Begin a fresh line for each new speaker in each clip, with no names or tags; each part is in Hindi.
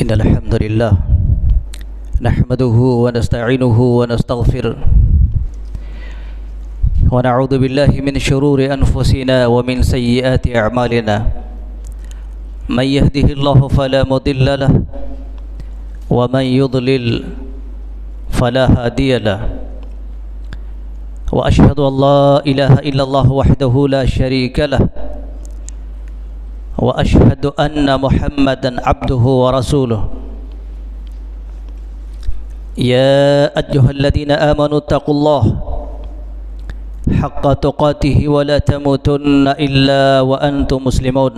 इन्नल हम्दुलिल्लाह नहमदुहु व नस्तईनुहु व नस्तगफिरुह व नऊज़ु बिल्लाहि मिन शुरूरि अनफुसिना व मिन सय्यिआति अअमालिना मन यहदिहिल्लाहु फला मुदिल्ल लहु व मन युद्लिल फला हादिय लहु व अशहदु अल्ला इलाहा इल्लल्लाहु वहदहु ला शरीक लहु व अशहदु अन्न मुहम्मदन अब्दुहु व रसूलुहु या अय्युहल्लज़ीना आमनु तक़ुल्लाह हक़्क़ तुक़ातिहि व ला तमूतुन्न इल्ला व अंतुम मुस्लिमून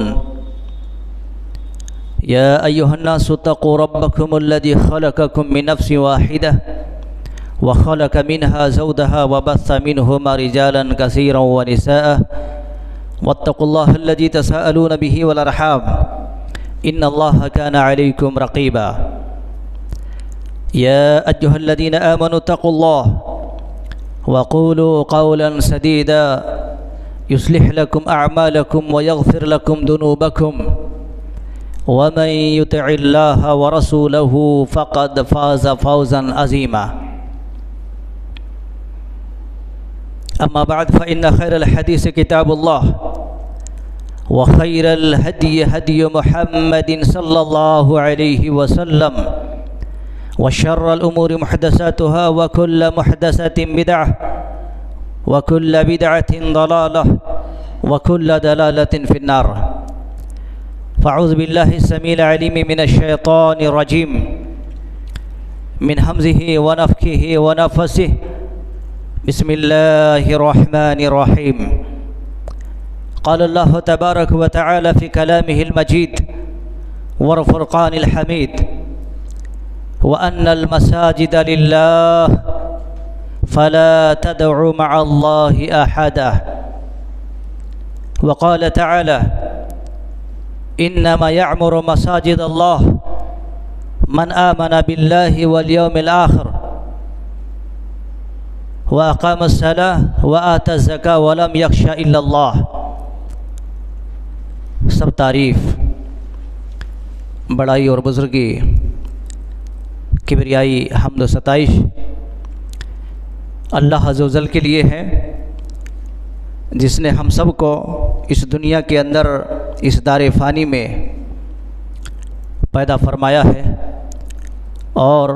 या अय्युहन्नासु तक़ू रब्बकुमुल्लज़ी ख़लक़कुम मिन नफ़्सिन वाहिदह व ख़लक़ मिनहा ज़ौजहा व बस्स मिनहुमा रिजालन कसीरन व निसाअ वत्तक़ुल्लाह अल्लज़ी तसाअलून बिही वल अर्हाम इन्नल्लाह काना अलैकुम रक़ीबा या अय्युहल्लज़ीना आमनु तक़ुल्लाह वक़ूलू क़ौलन सदीदा युस्लिह लकुम अअमालकुम व यग़फ़िर लकुम दुनूबकुम व मन युतिइल्लाह व रसूलहु फ़क़द फ़ाज़ फ़ौज़न अज़ीमा अम्मा बाद फ़इन्न खैरल हदीस किताबुल्लाह व खैरल हदी हदी मुहम्मदिन सल्लल्लाहु अलैहि वसल्लम व शर्रल उमूरि मुहदसातुहा व कुल्ल मुहदसतिन बिदअह व कुल्ल बिदअतिन दलालह व कुल्ल दलालतिन फिन्नार फ़अऊज़ु बिल्लाहि समील अलीम मिनश शैतानिर रजीम मिन हमज़िहि व नफ़्ख़िहि व नफ़सिहि बिस्मिल्लाहिर्रहमानिर्रहीम क़ाल अल्लाहु तबारक व तआला फ़ी कलामिहिल मजीद वल फ़ुरक़ानिल हमीद व अन्नल मसाजिद लिल्लाह फ़ला तदअू मअल्लाहि अहदा व क़ाल तआला इन्नमा यअमुरु मसाजिद अल्लाह मन आमन बिल्लाहि वल यौमिल आखिर व अक़ामस्सलाह व आतज़्ज़का व लम यख़्शा इल्लल्लाह। सब तारीफ़, बड़ाई और बुज़ुर्गी, किबरियाई, हम्द व सताइश अल्लाह अज़्ज़ व जल के लिए है, जिसने हम सब को इस दुनिया के अंदर इस दारे फ़ानी में पैदा फरमाया है और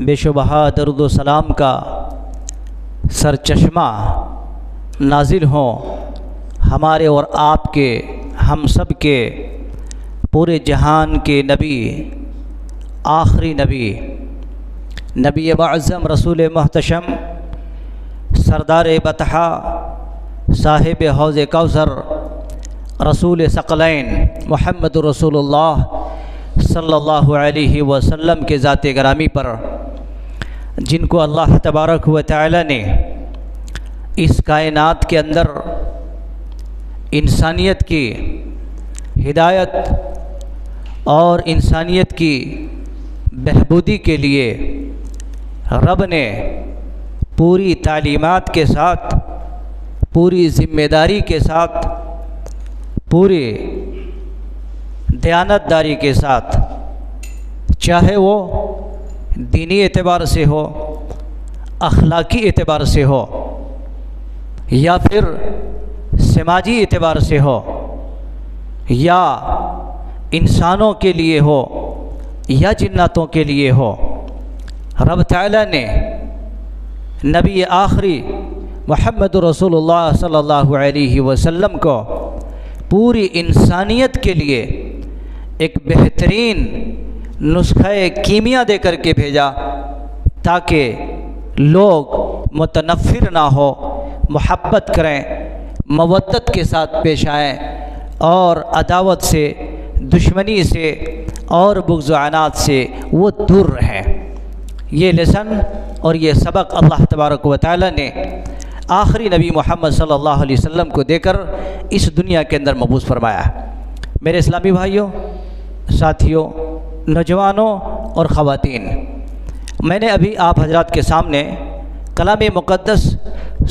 बेशुबहा दरूद व सलाम का सरचश्मा नाजिल हों हमारे और आपके, हम सब के, पूरे जहान के नबी, आखिरी नबी, नबी मुअज़्ज़म रसूल मुहतशम सरदार बतहा साहिब हौज़ कौसर रसूल सकलैन मुहम्मद रसूलुल्लाह सल्लल्लाहु अलैहि वसल्लम के ज़ाते ग्रामी पर, जिनको अल्लाह तबारक व तआला ने इस कायनात के अंदर इंसानियत की हिदायत और इंसानियत की बहबूदी के लिए रब ने पूरी तालीमात के साथ, पूरी ज़िम्मेदारी के साथ, पूरी दयानतदारी के साथ, चाहे वो दीनी एतबार से हो, अखलाकी एतबार से हो या फिर समाजी एतबार से हो या इंसानों के लिए हो या जिन्नातों के लिए हो, रब ताला ने नबी आखिरी मुहम्मद रसूलुल्लाह सल्लल्लाहु अलैहि वसल्लम को पूरी इंसानियत के लिए एक बेहतरीन नुस्ख़े कीमिया दे कर के भेजा, ताकि लोग मुतनफ़िर ना हो, मोहब्बत करें, मवद्दत के साथ पेश आएँ और अदावत से, दुश्मनी से और बुग़्ज़ व अनात से वो दूर रहें। ये लेसन और ये सबक अल्लाह तबारक व तआला ने आखिरी नबी मोहम्मद सल्लल्लाहु अलैहि वसल्लम को देकर इस दुनिया के अंदर मबूस फरमाया। मेरे इस्लामी भाइयों, साथियों, नौजवानों और ख़वातीन, मैंने अभी आप हजरात के सामने कलाम मुक़द्दस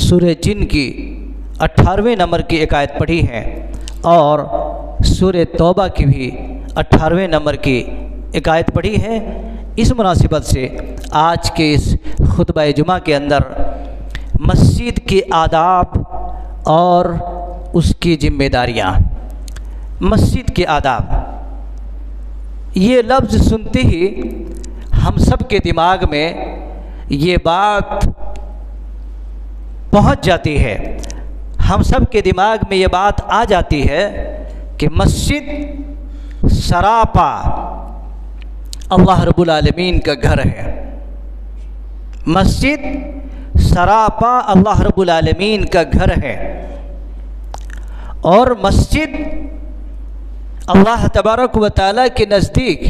सूरह जिन की 18वें नंबर की एक आयत पढ़ी है और सूरह तौबा की भी 18वें नंबर की एक आयत पढ़ी है। इस मुनासिबत से आज के इस खुतबा जुमा के अंदर मस्जिद के आदाब और उसकी जिम्मेदारियाँ, मस्जिद के आदाब, ये लफ्ज़ सुनते ही हम सब के दिमाग में ये बात पहुंच जाती है, हम सब के दिमाग में ये बात आ जाती है कि मस्जिद सरापा अल्लाह रब्बुल आलमीन का घर है। मस्जिद सरापा अल्लाह रब्बुल आलमीन का घर है और मस्जिद अल्लाह तबारक व तआला के नज़दीक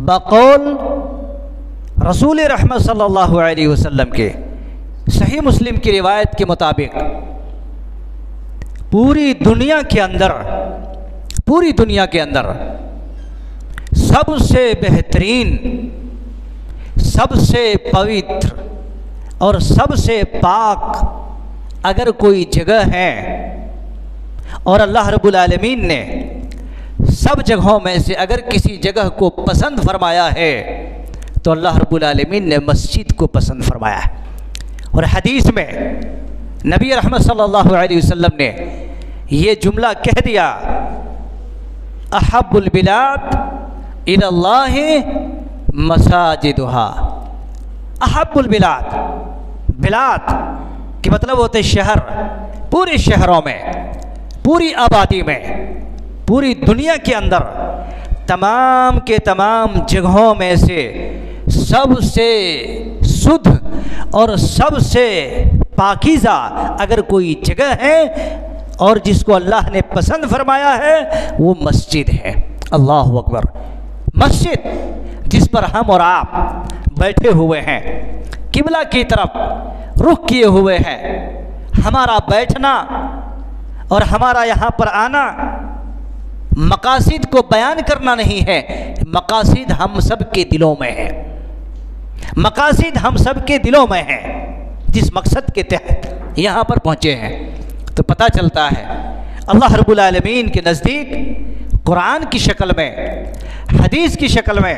बकौल रसूल रहमत सल्लल्लाहु अलैहि वसल्लम के सही मुस्लिम की रिवायत के मुताबिक पूरी दुनिया के अंदर सबसे बेहतरीन, सबसे पवित्र और सबसे पाक अगर कोई जगह है और अल्लाह रब्बुल आलमीन ने सब जगहों में से अगर किसी जगह को पसंद फरमाया है तो अल्लाह रब्बुल आलमीन ने मस्जिद को पसंद फरमाया है। और हदीस में नबी रहमत सल्लल्लाहु अलैहि वसल्लम ने ये जुमला कह दिया, अहब्बुल बिलाद इलल्लाहि मसाजिदुहा। अहब्बुल बिलाद, बिलाद के मतलब होते शहर, पूरे शहरों में, पूरी आबादी में, पूरी दुनिया के अंदर तमाम के तमाम जगहों में से सबसे शुद्ध और सबसे पाकीज़ा अगर कोई जगह है और जिसको अल्लाह ने पसंद फरमाया है वो मस्जिद है। अल्लाह अकबर। मस्जिद जिस पर हम और आप बैठे हुए हैं, किबला की तरफ रुख किए हुए हैं, हमारा बैठना और हमारा यहाँ पर आना मकासिद को बयान करना नहीं है, मकासिद हम सब के दिलों में है, मकासिद हम सब के दिलों में है। जिस मकसद के तहत यहाँ पर पहुँचे हैं तो पता चलता है अल्लाह रब्बुल आलमीन के नज़दीक कुरान की शक्ल में, हदीस की शक्ल में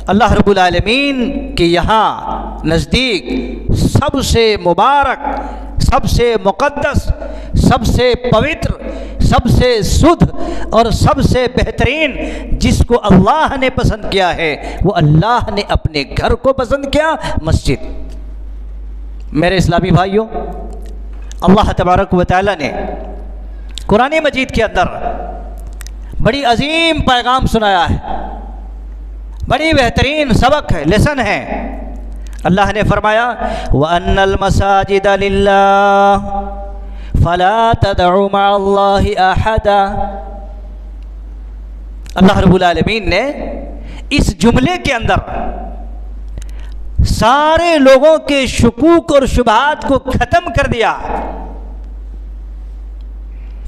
अल्लाह रब्बुल आलमीन के यहाँ नज़दीक सबसे मुबारक, सबसे मुक़द्दस, सबसे पवित्र, सबसे शुद्ध और सबसे बेहतरीन जिसको अल्लाह ने पसंद किया है वो अल्लाह ने अपने घर को पसंद किया, मस्जिद। मेरे इस्लामी भाइयों, अल्लाह तबारक व तआला ने कुरान मजीद के अंदर बड़ी अजीम पैगाम सुनाया है, बड़ी बेहतरीन सबक है, लेसन है। अल्लाह ने फरमाया व अन्नल मसाजिद लिल्लाह फला तदउ मअल्लाहि अहदा। अल्लाह रब्बुल आलमीन ने इस जुमले के अंदर सारे लोगों के शुकूक और शुबहात को ख़त्म कर दिया,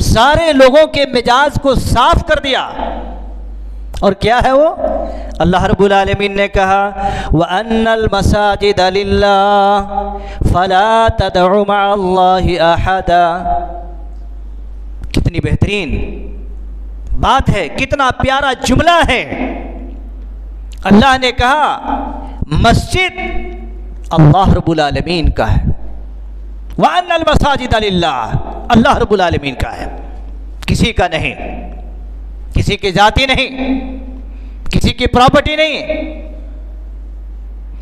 सारे लोगों के मिजाज को साफ कर दिया। और क्या है वो? अल्लाह रब्बुल आलमीन ने कहा व अन्नल मसाजिद लिल्लाह फला तदउ मअल्लाहि अहदा। कितनी बेहतरीन बात है, कितना प्यारा जुमला है। अल्लाह ने कहा मस्जिद अल्लाह रब्बुल आलमीन का है, व अन्नल मसाजिद लिल्लाह, अल्लाह रब्बुल आलमीन का है, किसी का नहीं, किसी की जाति नहीं, किसी की प्रॉपर्टी नहीं,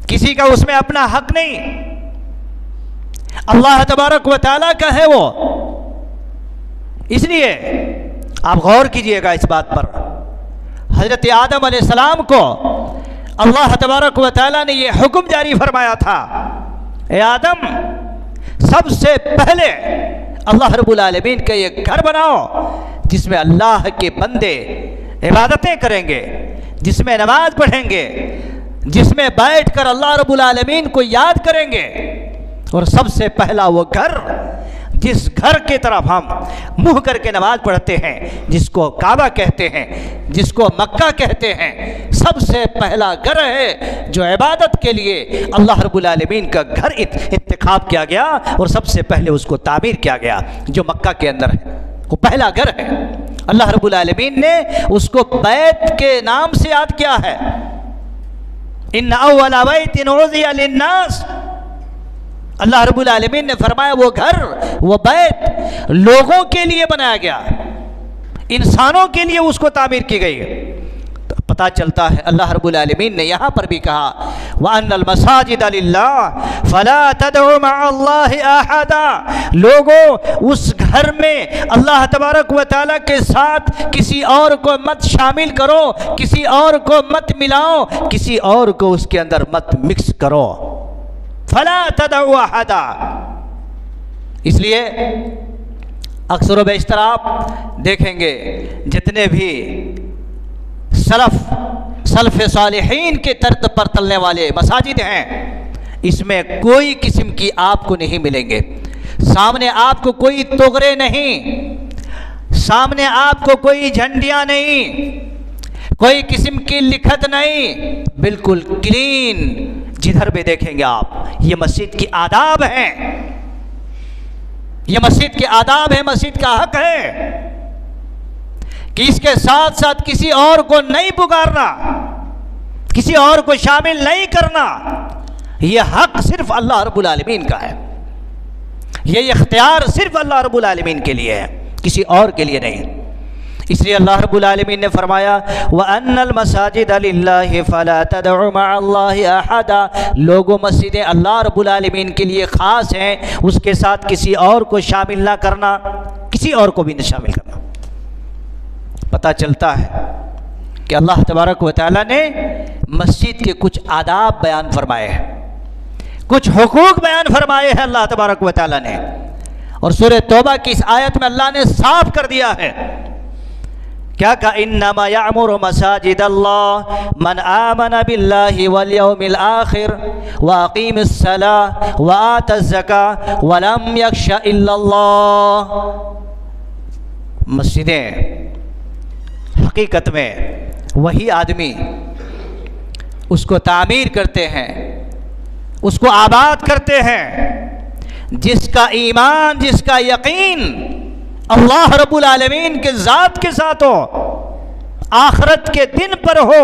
किसी का उसमें अपना हक नहीं, अल्लाह तबारक व तआला का है वो। इसलिए आप गौर कीजिएगा इस बात पर, हजरत आदम अलैहिस्सलाम को अल्लाह तबारक व तआला ने यह हुक्म जारी फरमाया था, ए आदम सबसे पहले अल्लाह रब्बुल आलमीन का ये घर बनाओ जिसमें अल्लाह के बंदे इबादतें करेंगे, जिसमें नमाज पढ़ेंगे, जिसमें बैठकर अल्लाह रब्बुल आलमीन को याद करेंगे। और सबसे पहला वो घर जिस घर के तरफ हम मुँह करके नमाज पढ़ते हैं, जिसको काबा कहते हैं, जिसको मक्का कहते हैं, सबसे पहला घर है जो इबादत के लिए अल्लाह रब्बुल आलमीन का घर इंतखाब किया गया और सबसे पहले उसको तामीर किया गया, जो मक्का के अंदर है, वो पहला घर है। अल्लाह रब्बुल आलमीन ने उसको बैत के नाम से याद किया है। इन्ना अव्वला बैतिन उज़िया लिन्नास, अल्लाह रब्बुल आलमीन ने फरमाया वो घर, वो बैत लोगों के लिए बनाया गया, इंसानों के लिए उसको तामीर की गई। तो पता चलता है अल्लाह रब्बुल आलमीन ने यहाँ पर भी कहा व अन्नल मसाजिद लिल्लाह फला तदउ मअल्लाहि अहदा, लोगों उस घर में अल्लाह तबारक व तआला के साथ किसी और को मत शामिल करो, किसी और को मत मिलाओ, किसी और को उसके अंदर मत मिक्स करो। फला तदउ अहदा, इसलिए अक्सर व बेशतर आप देखेंगे जितने भी सलफ़ सालिहीन के तर्ज पर चलने वाले मसाजिद हैं, इसमें कोई किस्म की आपको नहीं मिलेंगे। सामने आपको कोई तोगरे नहीं, सामने आपको कोई झंडियाँ नहीं, कोई किस्म की लिखत नहीं, बिल्कुल क्लीन जिधर भी देखेंगे आप। ये मस्जिद की आदाब हैं, ये मस्जिद के आदाब है, मस्जिद का हक है कि इसके साथ साथ किसी और को नहीं पुकारना, किसी और को शामिल नहीं करना। यह हक सिर्फ अल्लाह रब्बुल आलमीन का है, यह इख्तियार सिर्फ अल्लाह रब्बुल आलमीन के लिए है, किसी और के लिए नहीं। इसलिए अल्लाह रब्बुल आलमीन ने फरमाया व अन्नल मसाजिद लिल्लाहि फला तदउ मअल्लाहि अहदा, लोगों मस्जिदें अल्लाह रब्बुल आलमीन के लिए ख़ास हैं, उसके साथ किसी और को शामिल ना करना, किसी और को भी न शामिल करना। पता चलता है कि अल्लाह तबारक व तआला ने मस्जिद के कुछ आदाब बयान फरमाए हैं, कुछ हुकूक बयान फरमाए हैं अल्लाह तबारक व तआला ने। और सूरह तौबा की इस आयत में अल्लाह ने साफ कर दिया है, क्या कहा, इन्नमा यअमुरु मसाजिदल्लाह मन आमन बिल्लाहि वल यौमिल आखिर व अकीमिस्सलाह व आतज़्ज़काह व लम यख्शा इल्लल्लाह। मस्जिदें हकीकत में वही आदमी उसको तामीर करते हैं, उसको आबाद करते हैं जिसका ईमान, जिसका यकीन अल्लाह रब्बुल आलमीन के ज़ात के साथ हो, आखिरत के दिन पर हो।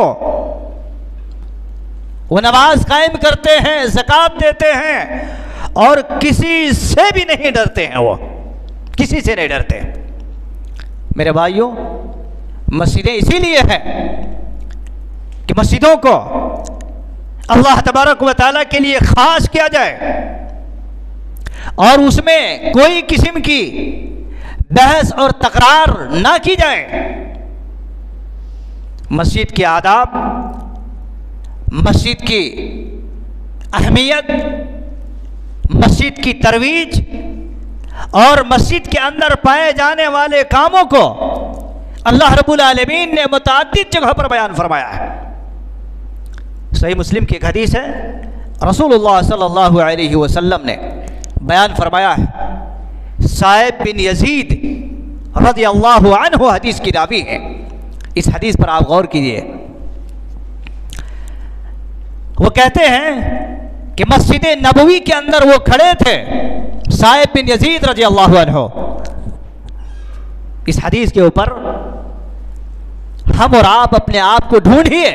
वो नमाज कायम करते हैं, ज़कात देते हैं और किसी से भी नहीं डरते हैं, वो किसी से नहीं डरते। मेरे भाइयों, मस्जिदें इसीलिए हैं कि मस्जिदों को अल्लाह तबारक व तआला के लिए ख़ास किया जाए और उसमें कोई किस्म की बहस और तकरार ना की जाए। मस्जिद के आदाब, मस्जिद की अहमियत, मस्जिद की तरवीज और मस्जिद के अंदर पाए जाने वाले कामों को अल्लाह रब्बुल आलमीन ने मुतअद्दिद जगह पर बयान फरमाया है। सही मुस्लिम की एक हदीस है, रसूलुल्लाह सल्लल्लाहु अलैहि वसल्लम ने बयान फरमाया है, साइब बिन यजीद रज़ियल्लाहु अन्हु हदीस की रावी है। इस हदीस पर आप गौर कीजिए। वो कहते हैं कि मस्जिद नबवी के अंदर वो खड़े थे, साइब बिन यजीद रज़ियल्लाहु अन्हु। इस हदीस के ऊपर हम और आप अपने आप को ढूंढिए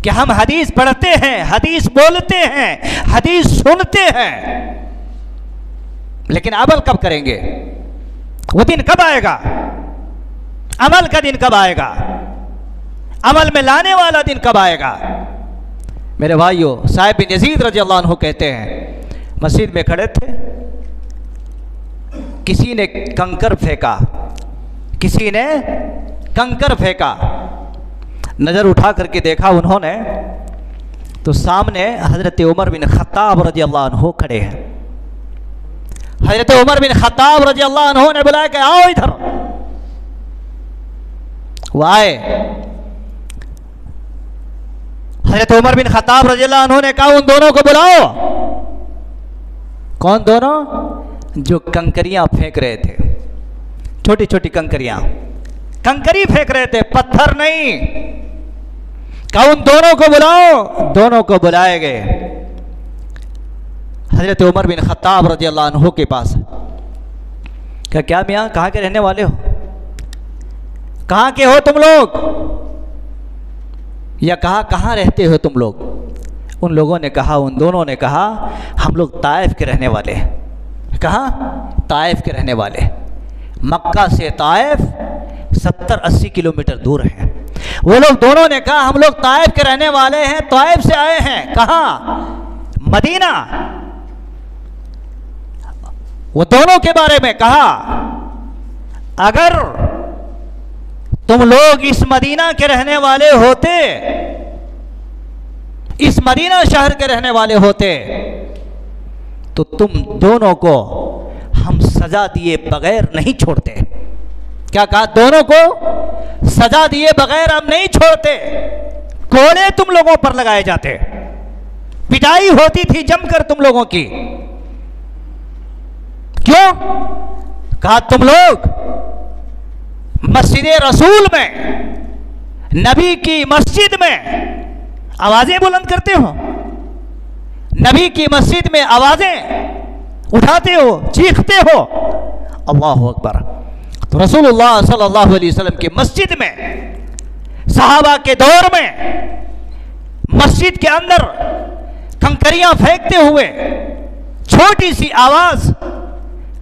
कि हम हदीस पढ़ते हैं, हदीस बोलते हैं, हदीस सुनते हैं, लेकिन अमल कब करेंगे? वो दिन कब आएगा? अमल का दिन कब आएगा? अमल में लाने वाला दिन कब आएगा? मेरे भाइयों, साहिब बिन यजीद रज़ियल्लाहु अन्हु कहते हैं, मस्जिद में खड़े थे, किसी ने कंकर फेंका, किसी ने कंकर फेंका। नज़र उठा करके देखा उन्होंने तो सामने हज़रत उमर बिन खत्ताब रज़ियल्लाहु अन्हु खड़े हैं। हज़रत उमर बिन खत्ताब रज़ियल्लाहु अन्हु ने बुलाया कि आओ इधर। वो आए। हज़रत उमर बिन खत्ताब रज़ियल्लाहु अन्हु ने कहा, उन दोनों को बुलाओ। कौन दोनों? जो कंकरियां फेंक रहे थे, छोटी छोटी कंकरियां, कंकरी फेंक रहे थे, पत्थर नहीं। कहा उन दोनों को बुलाओ। दोनों को बुलाए गए हजरत उमर बिन खत्ताब रज़ियल्लाहु अन्हु के पास। क्या मियाँ, कहाँ के रहने वाले हो? कहाँ के हो तुम लोग, या कहा कहाँ रहते हो तुम लोग। उन लोगों ने कहा, उन दोनों ने कहा, हम लोग ताइफ के रहने वाले हैं। कहाँ? ताइफ के रहने वाले। मक्का से ताइफ 70-80 किलोमीटर दूर है। वो लोग दोनों ने कहा, हम लोग ताइफ के रहने वाले हैं, ताइफ से आए हैं। कहाँ? मदीना। वो दोनों के बारे में कहा, अगर तुम लोग इस मदीना के रहने वाले होते, इस मदीना शहर के रहने वाले होते, तो तुम दोनों को हम सजा दिए बगैर नहीं छोड़ते। क्या कहा? दोनों को सजा दिए बगैर हम नहीं छोड़ते। कोड़े तुम लोगों पर लगाए जाते, पिटाई होती थी जमकर तुम लोगों की। क्यों? कहा तुम लोग मस्जिद रसूल में, नबी की मस्जिद में आवाजें बुलंद करते हो, नबी की मस्जिद में आवाजें उठाते हो, चीखते हो। अल्लाहु अकबर। तो रसूलुल्लाह सल्लल्लाहु अलैहि वसल्लम की मस्जिद में, सहाबा के दौर में, मस्जिद के अंदर कंकरियां फेंकते हुए छोटी सी आवाज,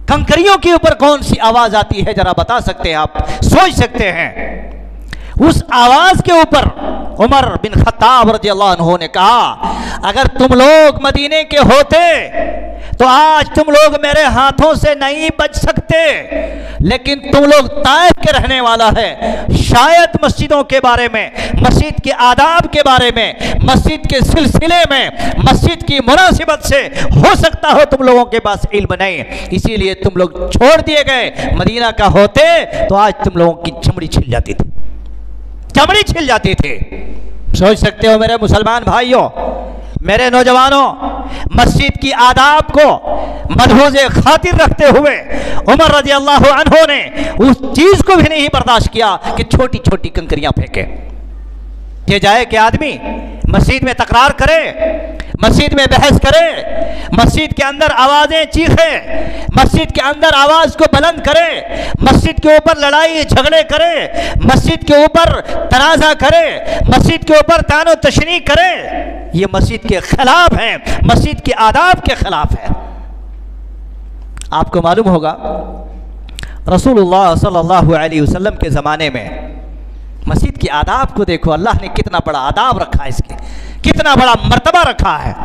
कंकरियों के ऊपर कौन सी आवाज आती है जरा बता सकते हैं आप? सोच सकते हैं। उस आवाज के ऊपर उमर बिन खत्ताब रज़ियल्लाहु अन्हु ने कहा, अगर तुम लोग मदीने के होते तो आज तुम लोग मेरे हाथों से नहीं बच सकते, लेकिन तुम लोग ताइफ के रहने वाला है, शायद मस्जिदों के बारे में, मस्जिद के आदाब के बारे में, मस्जिद के सिलसिले में, मस्जिद की मुनासिबत से हो सकता हो तुम लोगों के पास इल्म नहीं, इसीलिए तुम लोग छोड़ दिए गए। मदीना का होते तो आज तुम लोगों की चमड़ी छिल जाती थी, चमड़ी छिल जाती थी। सोच सकते हो मेरे मुसलमान भाइयों, मेरे नौजवानों, मस्जिद की आदाब को मदहूज़े खातिर रखते हुए उमर रज़ियल्लाहु अन्हु ने उस चीज़ को भी नहीं बर्दाश्त किया कि छोटी छोटी कंकरियां फेंके। ये जाए कि आदमी मस्जिद में तकरार करे, मस्जिद में बहस करे, मस्जिद के अंदर आवाज़ें चीखे, मस्जिद के अंदर आवाज़ को बुलंद करे, मस्जिद के ऊपर लड़ाई झगड़े करे, मस्जिद के ऊपर तनाज़ा करे, मस्जिद के ऊपर तानो तशनी करे। ये मस्जिद के खिलाफ है, मस्जिद के आदाब के खिलाफ है। आपको मालूम होगा रसूलुल्लाह सल्लल्लाहु अलैहि वसल्लम के ज़माने में मस्जिद की आदाब को देखो, अल्लाह ने कितना बड़ा आदाब रखा है, इसके कितना बड़ा मर्तबा रखा है।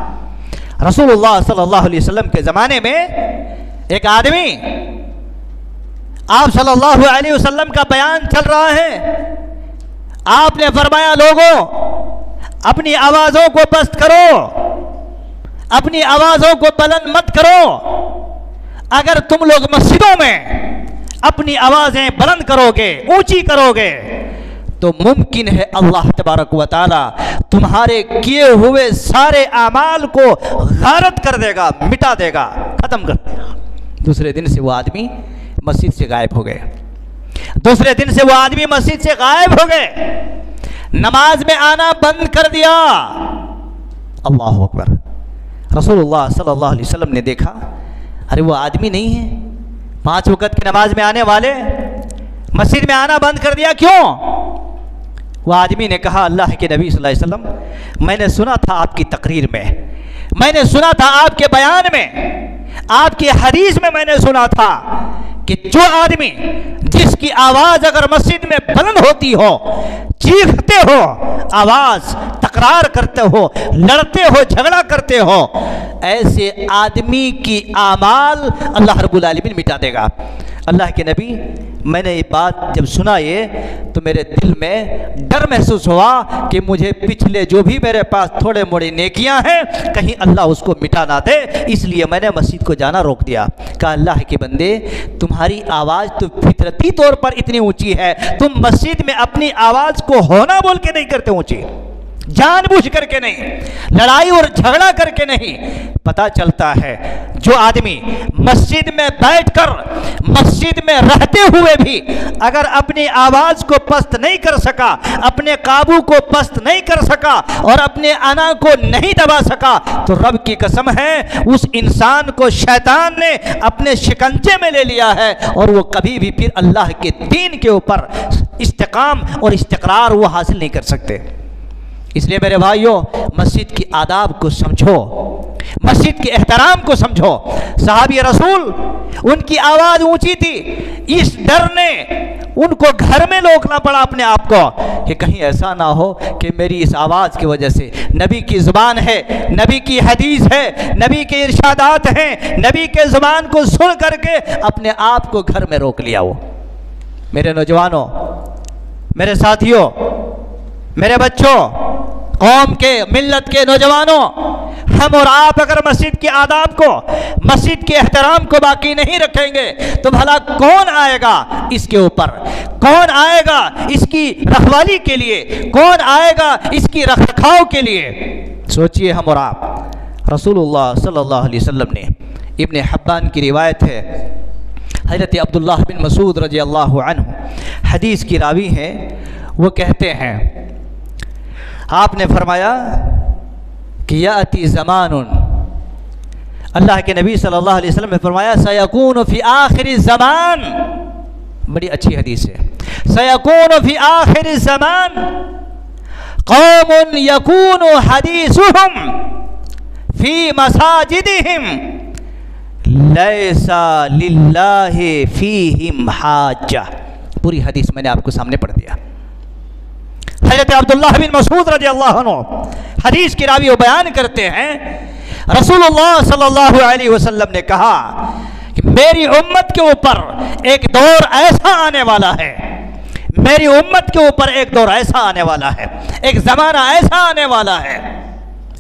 रसूलुल्लाह सल्लल्लाहु अलैहि वसल्लम के ज़माने में एक आदमी, आप सल्लल्लाहु अलैहि वसल्लम का बयान चल रहा है, आपने फरमाया लोगों अपनी आवाज़ों को पस्त करो, अपनी आवाज़ों को बुलंद मत करो। अगर तुम लोग मस्जिदों में अपनी आवाज़ें बुलंद करोगे, ऊंची करोगे, तो मुमकिन है अल्लाह तबारक व तआला तुम्हारे किए हुए सारे आमाल को गारत कर देगा, मिटा देगा, ख़त्म कर देगा। दूसरे दिन से वो आदमी मस्जिद से गायब हो गए, दूसरे दिन से वो आदमी मस्जिद से गायब हो गए, नमाज में आना बंद कर दिया। अल्लाहु अकबर। रसूलुल्लाह सल्लल्लाहु अलैहि वसल्लम ने देखा, अरे वो आदमी नहीं है, 5 वक़्त की नमाज में आने वाले, मस्जिद में आना बंद कर दिया, क्यों? वो आदमी ने कहा, अल्लाह के नबी सल्लल्लाहु अलैहि वसल्लम, मैंने सुना था आपकी तकरीर में, मैंने सुना था आपके बयान में, आपकी हदीस में मैंने सुना था कि जो आदमी जिसकी आवाज़ अगर मस्जिद में बुलंद होती हो, चीखते हो, आवाज़ तकरार करते हो, लड़ते हो, झगड़ा करते हो, ऐसे आदमी की आमाल अल्लाह रब्बुल आलमीन मिटा देगा। अल्लाह के नबी, मैंने ये बात जब सुना ये तो मेरे दिल में डर महसूस हुआ कि मुझे पिछले जो भी मेरे पास थोड़े मोड़े नेकियां हैं कहीं अल्लाह उसको मिटा ना दे, इसलिए मैंने मस्जिद को जाना रोक दिया। कहा, अल्लाह के बंदे, तुम्हारी आवाज़ तो फितरती तौर पर इतनी ऊंची है, तुम मस्जिद में अपनी आवाज़ को होना बोल के नहीं करते ऊंची, जानबूझ करके नहीं, लड़ाई और झगड़ा करके नहीं। पता चलता है जो आदमी मस्जिद में बैठकर, मस्जिद में रहते हुए भी अगर अपनी आवाज को पस्त नहीं कर सका, अपने काबू को पस्त नहीं कर सका और अपने अना को नहीं दबा सका, तो रब की कसम है उस इंसान को शैतान ने अपने शिकंजे में ले लिया है और वो कभी भी फिर अल्लाह के दीन के ऊपर इस्तिकाम और इस्तिक़रार वो हासिल नहीं कर सकते। इसलिए मेरे भाइयों, मस्जिद की आदाब को समझो, मस्जिद के एहतराम को समझो। सहाबी रसूल, उनकी आवाज़ ऊंची थी, इस डर ने उनको घर में रोकना पड़ा अपने आप को कि कहीं ऐसा ना हो कि मेरी इस आवाज़ की वजह से, नबी की ज़ुबान है, नबी की हदीस है, नबी के इरशादात हैं, नबी के ज़ुबान को सुन करके अपने आप को घर में रोक लिया हो। मेरे नौजवानों, मेरे साथियों, मेरे बच्चों, कौम के, मिल्लत के नौजवानों, हम और आप अगर मस्जिद के आदाब को, मस्जिद के एहतराम को बाकी नहीं रखेंगे तो भला कौन आएगा इसके ऊपर? कौन आएगा इसकी रखवाली के लिए? कौन आएगा इसकी रखरखाव के लिए? सोचिए हम और आप। रसूलुल्लाह सल्लल्लाहु अलैहि वसल्लम ने, इब्ने हब्बान की रिवायत है, हज़रत अब्दुल्लाह बिन मसूद रज़ी अल्लाहु अन्हु हदीस की रावी हैं, वो कहते हैं, आपने फरमाया कि याती ज़मानुन, अल्लाह के नबी सल्लल्लाहु अलैहि वसल्लम ने फरमाया सयकूनु फी आखिरी ज़मान, बड़ी अच्छी हदीस है, सयकूनु फी आखिरी ज़मान कौमुन यकूनु हदीसुहुम फी मसाजिदिहिम लैसा लिल्लाहि फीहिम हाजा। पूरी हदीस मैंने आपको सामने पढ़ दिया। हज़रत अब्दुल्लाह बिन मसूद रज़ी अल्लाहु अन्हु हदीस की रावी वो बयान करते हैं, रसूलुल्लाह सल्लल्लाहु अलैहि वसल्लम ने कहा कि मेरी उम्मत के ऊपर एक दौर ऐसा आने वाला है, मेरी उम्मत के ऊपर एक दौर ऐसा आने वाला है, एक ज़माना ऐसा आने वाला है,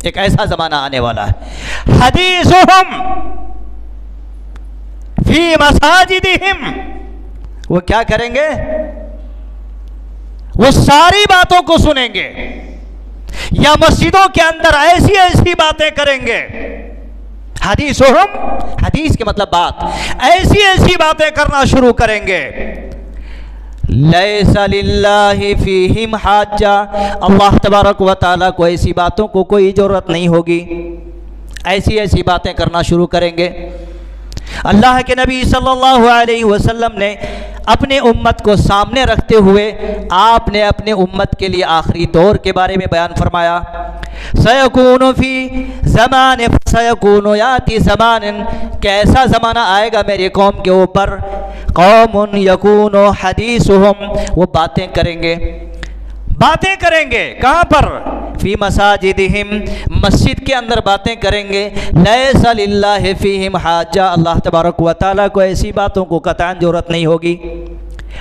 एक ऐसा ज़माना आने वाला है, हदीसुहुम फी मसाजिदिहिम, वो क्या करेंगे? वो सारी बातों को सुनेंगे या मस्जिदों के अंदर ऐसी ऐसी बातें करेंगे। हदीसुहुम, हदीस के मतलब बात, ऐसी ऐसी बातें करना शुरू करेंगे। लैसा लिल्लाहि फीहिम हाजा, अल्लाह तबारक व तआला को ऐसी बातों को कोई ज़रूरत नहीं होगी, ऐसी ऐसी बातें करना शुरू करेंगे। अल्लाह के नबी सल्लल्लाहु अलैहि वसल्लम ने अपने उम्मत को सामने रखते हुए आपने अपने उम्मत के लिए आखिरी दौर के बारे में बयान फरमाया। सयकूनु फी ज़मान सयकूनु याती ज़मानिन, कैसा ज़माना आएगा मेरी कौम के ऊपर, कौमुन यकूनु हदीसुहुम, वो बातें करेंगे, बातें करेंगे कहाँ पर? फी मसाजिदिहिम, मस्जिद के अंदर बातें करेंगे। लैसा लिल्लाहि फीहिम हाजा, अल्लाह तबारक व तआला को ऐसी बातों को कतई जरूरत नहीं होगी।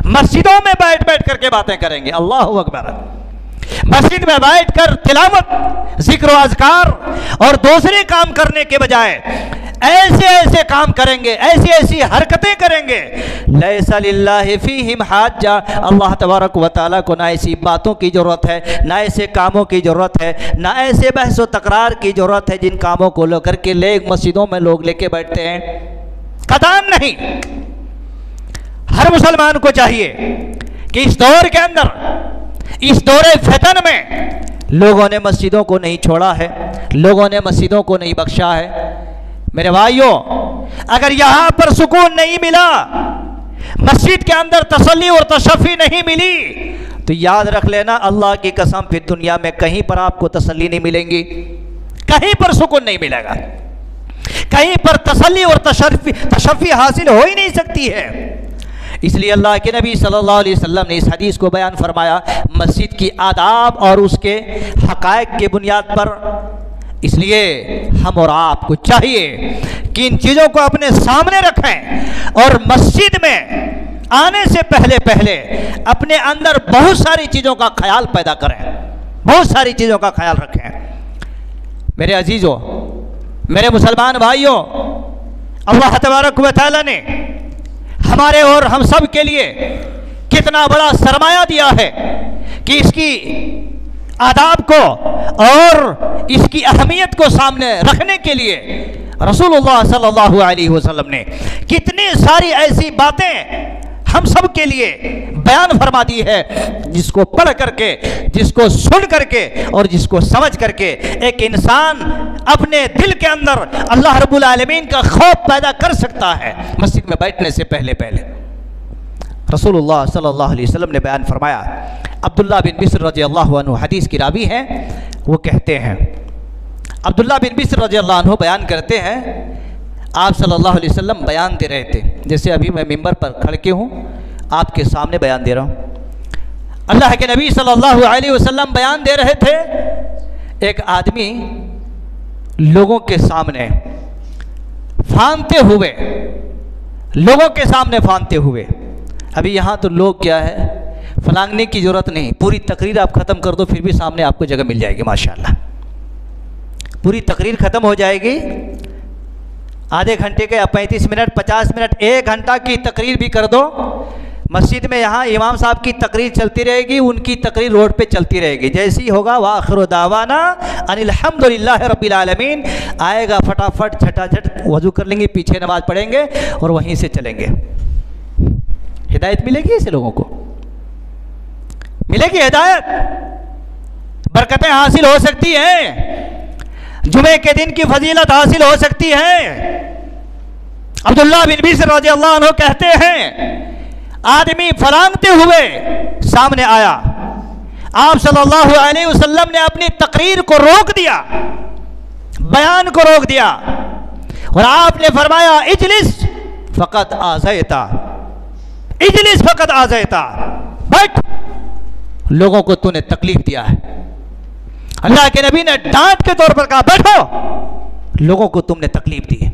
मस्जिदों में बैठ बैठ करके बातें करेंगे, अल्लाहु अकबर। मस्जिद में बैठ कर तिलावत, जिक्र व अज़कार और दूसरे काम करने के बजाय ऐसे ऐसे काम करेंगे, ऐसी ऐसी हरकतें करेंगे। लैसा लिल्लाहि फीहिम हाजा, अल्लाह तबारक व तआला को ना ऐसी बातों की ज़रूरत है, ना ऐसे कामों की ज़रूरत है, ना ऐसे बहस व तकरार की ज़रूरत है जिन कामों को लेकर के मस्जिदों में लोग लेके बैठते हैं। कदान नहीं। हर मुसलमान को चाहिए कि इस दौर के अंदर, इस दौरे फितन में लोगों ने मस्जिदों को नहीं छोड़ा है, लोगों ने मस्जिदों को नहीं बख्शा है। मेरे भाइयों, अगर यहाँ पर सुकून नहीं मिला, मस्जिद के अंदर तसल्ली और तशफ़ी नहीं मिली, तो याद रख लेना, अल्लाह की कसम, फिर दुनिया में कहीं पर आपको तसल्ली नहीं मिलेंगी, कहीं पर सुकून नहीं मिलेगा, कहीं पर तसल्ली और तशफ़ी हासिल हो ही नहीं सकती है। इसलिए अल्लाह के नबी सल्लल्लाहु अलैहि वसल्लम ने इस हदीस को बयान फरमाया मस्जिद की आदाब और उसके हक़ाइक़ के बुनियाद पर। इसलिए हम और आपको चाहिए कि इन चीज़ों को अपने सामने रखें और मस्जिद में आने से पहले पहले अपने अंदर बहुत सारी चीज़ों का ख्याल पैदा करें, बहुत सारी चीज़ों का ख्याल रखें। मेरे अजीज़ों, मेरे मुसलमान भाइयों, अल्लाह तबारक व तआला ने हमारे और हम सब के लिए कितना बड़ा सरमाया दिया है कि इसकी आदाब को और इसकी अहमियत को सामने रखने के लिए रसूलुल्लाह सल्लल्लाहु अलैहि वसल्लम ने कितनी सारी ऐसी बातें हम सब के लिए बयान फरमा दी है, जिसको पढ़ करके, जिसको सुन करके और जिसको समझ करके एक इंसान अपने दिल के अंदर अल्लाह रब्बुल आलमीन का खौफ पैदा कर सकता है मस्जिद में बैठने से पहले पहले। रसूलुल्लाह सल्लल्लाहु अलैहि वसल्लम ने बयान फरमाया, अब्दुल्ला बिन बिस्र रज़ियल्लाहु अन्हु हदीस की रावी हैं, वो कहते हैं, अब्दुल्ला बिन बिस्र रज़ियल्लाहु अन्हु बयान करते हैं, आप सल्लल्लाहु अलैहि वसल्लम बयान दे रहे थे, जैसे अभी मैं मिंबर पर खड़ के हूँ आपके सामने बयान दे रहा हूँ। अल्लाह के नबी सल्लल्लाहु अलैहि वसल्लम बयान दे रहे थे। एक आदमी लोगों के सामने फानते हुए, लोगों के सामने फानते हुए, अभी यहाँ तो लोग क्या है, फलांगने की ज़रूरत नहीं, पूरी तकरीर आप ख़त्म कर दो फिर भी सामने आपको जगह मिल जाएगी माशाल्लाह। पूरी तकरीर ख़त्म हो जाएगी, आधे घंटे के या 35 मिनट 50 मिनट 1 घंटा की तकरीर भी कर दो, मस्जिद में यहाँ इमाम साहब की तकरीर चलती रहेगी, उनकी तकरीर रोड पे चलती रहेगी। जैसी होगा व आखिरु दावाना अनिल हम्दुलिल्लाहि रब्बिल आलमीन, आएगा फटाफट झटाझट वज़ू कर लेंगे, पीछे नमाज पढ़ेंगे और वहीं से चलेंगे। हिदायत मिलेगी ऐसे लोगों को, मिलेगी हिदायत, बरकतें हासिल हो सकती हैं, जुमे के दिन की फजीलत हासिल हो सकती है। अब्दुल्ला बिन बिस्र रज़ियल्लाहु अन्हु कहते हैं, आदमी फलांगते हुए सामने आया, आप सल्लल्लाहु अलैहि वसल्लम ने अपनी तकरीर को रोक दिया, बयान को रोक दिया और आपने फरमाया, इजलिस फ़क़त आज़यता, इजलिस फ़क़त आज़यता, बैठ, लोगों को तूने तकलीफ दिया है। अल्लाह के नबी ने डांट के तौर पर कहा, बैठो, लोगों को तुमने तकलीफ दी है।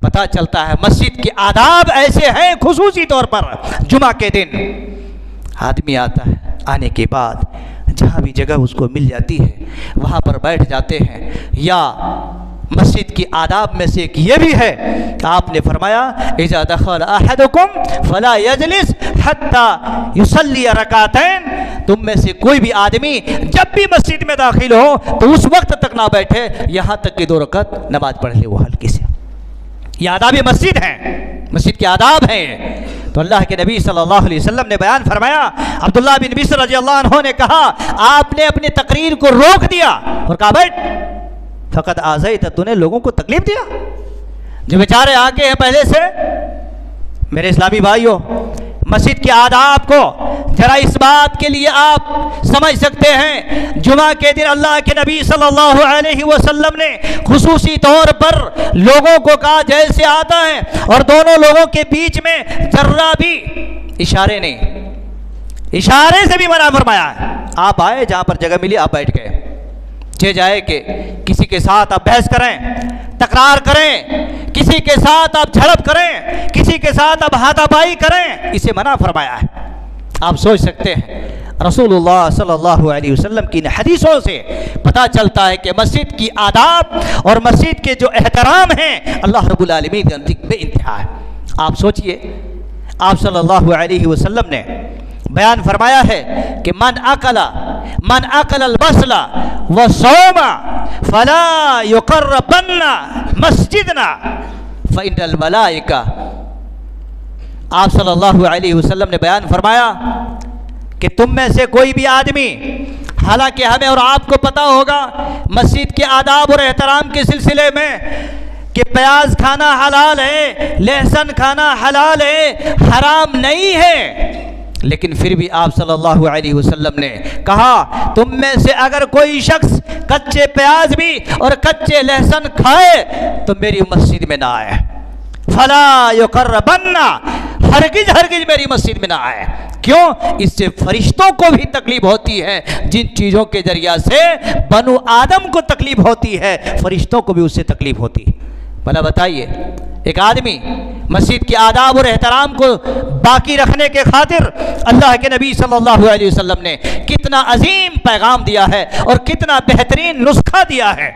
पता चलता है मस्जिद के आदाब ऐसे हैं, खुसूसी तौर पर जुमा के दिन आदमी आता है, आने के बाद जहाँ भी जगह उसको मिल जाती है वहाँ पर बैठ जाते हैं। या मस्जिद की आदाब में से एक ये भी है कि आपने फरमाया, इज़ा दखल अहदुकुम फला यजलिस हत्ता युसल्ली रकातैन, तुम में से कोई भी आदमी जब भी मस्जिद में दाखिल हो तो उस वक्त तक ना बैठे यहाँ तक कि 2 रकात नमाज पढ़ ले वो हल्की से। ये आदाब मस्जिद हैं, मस्जिद के आदाब हैं। तो अल्लाह के नबी सल्लल्लाहु अलैहि वसल्लम ने बयान फरमाया, अब्दुल्ला बिन बिस्र रज़ियल्लाहु अन्हु ने कहा, आपने अपनी तकरीर को रोक दिया और कहा, बैठ, फ़क़त आज़यता, तूने लोगों को तकलीफ दिया। जो बेचारे आगे हैं पहले से, मेरे इस्लामी भाइयों, मस्जिद के आदाब को जरा इस बात के लिए आप समझ सकते हैं, जुमा के दिन अल्लाह के नबी सल्लल्लाहु अलैहि वसल्लम ने खुसूसी तौर पर लोगों को कहा जैसे आता है, और दोनों लोगों के बीच में जर्रा भी इशारे नहीं, इशारे से भी मना फरमाया है। आप आए, जहाँ पर जगह मिली आप बैठ गए, जे जाए कि किसी के साथ आप बहस करें, तकरार करें, किसी के साथ आप झड़प करें, किसी के साथ आप हाथापाई करें, इसे मना फरमाया है। आप सोच सकते हैं रसूलुल्लाह सल्लल्लाहु अलैहि वसल्लम की हदीसों से पता चलता है कि मस्जिद की आदाब और मस्जिद के जो एहतराम हैं अल्लाह रब्बुल आलमीन के नज़दीक बेइंतहा है। आप सोचिए, आप सल्लल्लाहु अलैहि वसल्लम ने बयान फरमाया है कि मन अकल अलबसला व सोमा फला युकर्रबन्ना मस्जिदना फ़इन्नल मलाइका। आप सल्लल्लाहु अलैहि वसल्लम ने बयान फरमाया कि तुम में से कोई भी आदमी, हालांकि हमें और आपको पता होगा मस्जिद के आदाब और एहतराम के सिलसिले में कि प्याज खाना हलाल है, लहसुन खाना हलाल है, हराम नहीं है, लेकिन फिर भी आप सल्लल्लाहु अलैहि वसल्लम ने कहा, तुम में से अगर कोई शख्स कच्चे प्याज भी और कच्चे लहसुन खाए तो मेरी मस्जिद में ना आए, फला युकर्रबन्ना, हरगिज हरगिज मेरी मस्जिद में ना आए। क्यों? इससे फरिश्तों को भी तकलीफ होती है, जिन चीज़ों के जरिया से बनु आदम को तकलीफ होती है, फरिश्तों को भी उससे तकलीफ होती है। भला बताइए, एक आदमी मस्जिद के आदाब और एहतराम को बाकी रखने के खातिर अल्लाह के नबी सल्लल्लाहु अलैहि वसल्लम ने कितना अजीम पैगाम दिया है और कितना बेहतरीन नुस्खा दिया है।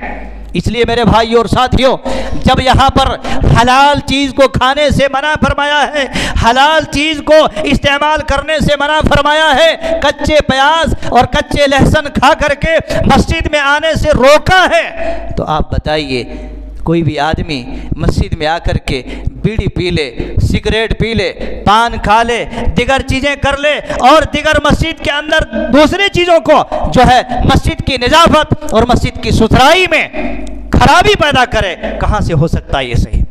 इसलिए मेरे भाइयों और साथियों, जब यहाँ पर हलाल चीज़ को खाने से मना फरमाया है, हलाल चीज़ को इस्तेमाल करने से मना फरमाया है, कच्चे प्याज और कच्चे लहसुन खा करके मस्जिद में आने से रोका है, तो आप बताइए कोई भी आदमी मस्जिद में आकर के बीड़ी पी ले, सिगरेट पी ले, पान खा ले, दिगर चीज़ें कर ले और दिगर मस्जिद के अंदर दूसरी चीज़ों को जो है मस्जिद की निजाफत और मस्जिद की सुथराई में खराबी पैदा करे, कहाँ से हो सकता है ये सही?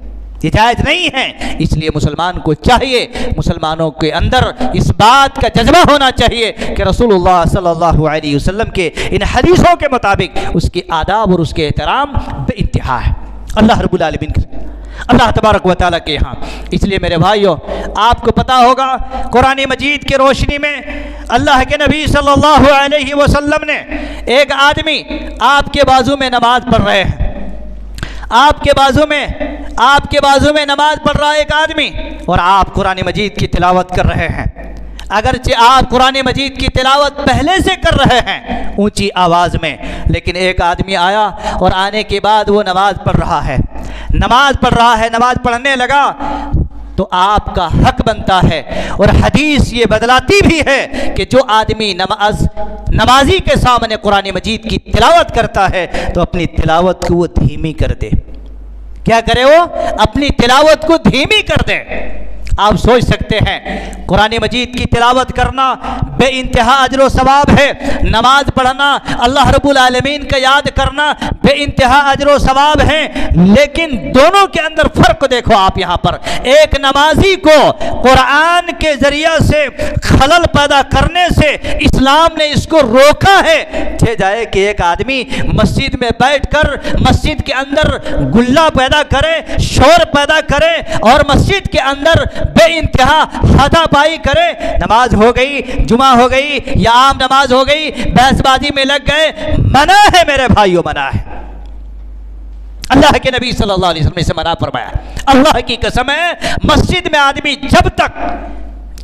ये जायज़ नहीं है। इसलिए मुसलमान को चाहिए, मुसलमानों के अंदर इस बात का जज्बा होना चाहिए कि रसूलुल्लाह सल्लल्लाहु अलैहि वसल्लम के इन हदीसों के मुताबिक उसके आदाब और उसके एहतराम बेइंतहा है अल्लाह रब्बुल आलमीन के, अल्लाह तबारक व तआला के यहाँ। इसलिए मेरे भाइयों, आपको पता होगा कुरान मजीद की रोशनी में अल्लाह के नबी सल्लल्लाहु अलैहि वसल्लम ने, एक आदमी आपके बाजू में नमाज पढ़ रहे हैं, आपके बाजू में नमाज पढ़ रहा है एक आदमी, और आप कुरान मजीद की तिलावत कर रहे हैं। अगरचे आप कुरान मजीद की तिलावत पहले से कर रहे हैं ऊंची आवाज़ में, लेकिन एक आदमी आया और आने के बाद वो नमाज पढ़ रहा है, नमाज पढ़ने लगा, तो आपका हक बनता है। और हदीस ये बदलाती भी है कि जो आदमी नमाजी के सामने कुरान मजीद की तिलावत करता है तो अपनी तिलावत को वो धीमी कर दे। क्या करे वो? अपनी तिलावत को धीमी कर दे। आप सोच सकते हैं कुरान मजीद की तिलावत करना बेइंतहा अजर व सवाब है, नमाज पढ़ना, अल्लाह रब्बुल आलमीन का याद करना बेइंतहा अजर व सवाब है, लेकिन दोनों के अंदर फ़र्क देखो आप यहाँ पर। एक नमाजी को कुरान के ज़रिया से खलल पैदा करने से इस्लाम ने इसको रोका है। छे जाए कि एक आदमी मस्जिद में बैठकर मस्जिद के अंदर गुल्ला पैदा करे, शोर पैदा करे और मस्जिद के अंदर बेइंतहा हाथापाई करे। नमाज हो गई, जुमा हो गई या आम नमाज हो गई, बहसबाजी में लग गए, मना है मेरे भाइयों, मना है। अल्लाह के नबी सल्लल्लाहु अलैहि वसल्लम ने इसे मना फरमाया। अल्लाह की कसम है, मस्जिद में आदमी जब तक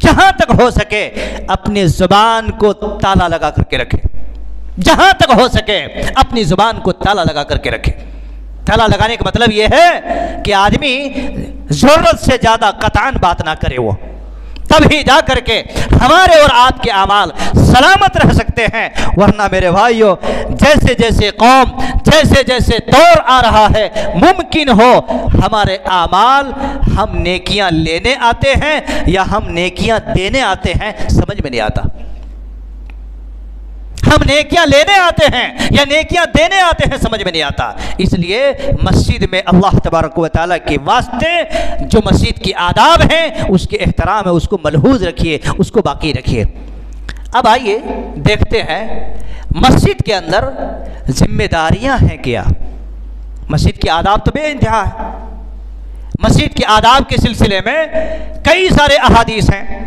जहां तक हो सके अपनी जुबान को ताला लगा करके रखे, जहां तक हो सके अपनी जुबान को ताला लगा करके रखे। ताला लगाने का मतलब यह है कि आदमी जरूरत से ज्यादा कतान बात ना करे, वो तभी जा करके हमारे और आपके अमाल सलामत रह सकते हैं। वरना मेरे भाइयों, जैसे जैसे कौम, जैसे जैसे दौर आ रहा है, मुमकिन हो हमारे अमाल हम नेकियां लेने आते हैं या हम नेकियां देने आते हैं, समझ में नहीं आता। हम नेकियां लेने आते हैं या नेकियां देने आते हैं, समझ में नहीं आता। इसलिए मस्जिद में अल्लाह तबारक व तआला के वास्ते जो मस्जिद की आदाब हैं, उसके एहतराम है, उसको मलहूज रखिए, उसको बाकी रखिए। अब आइए देखते हैं मस्जिद के अंदर जिम्मेदारियां हैं क्या। मस्जिद की आदाब तो बेइंतहा है। मस्जिद के आदाब के सिलसिले में कई सारे अहादीस हैं।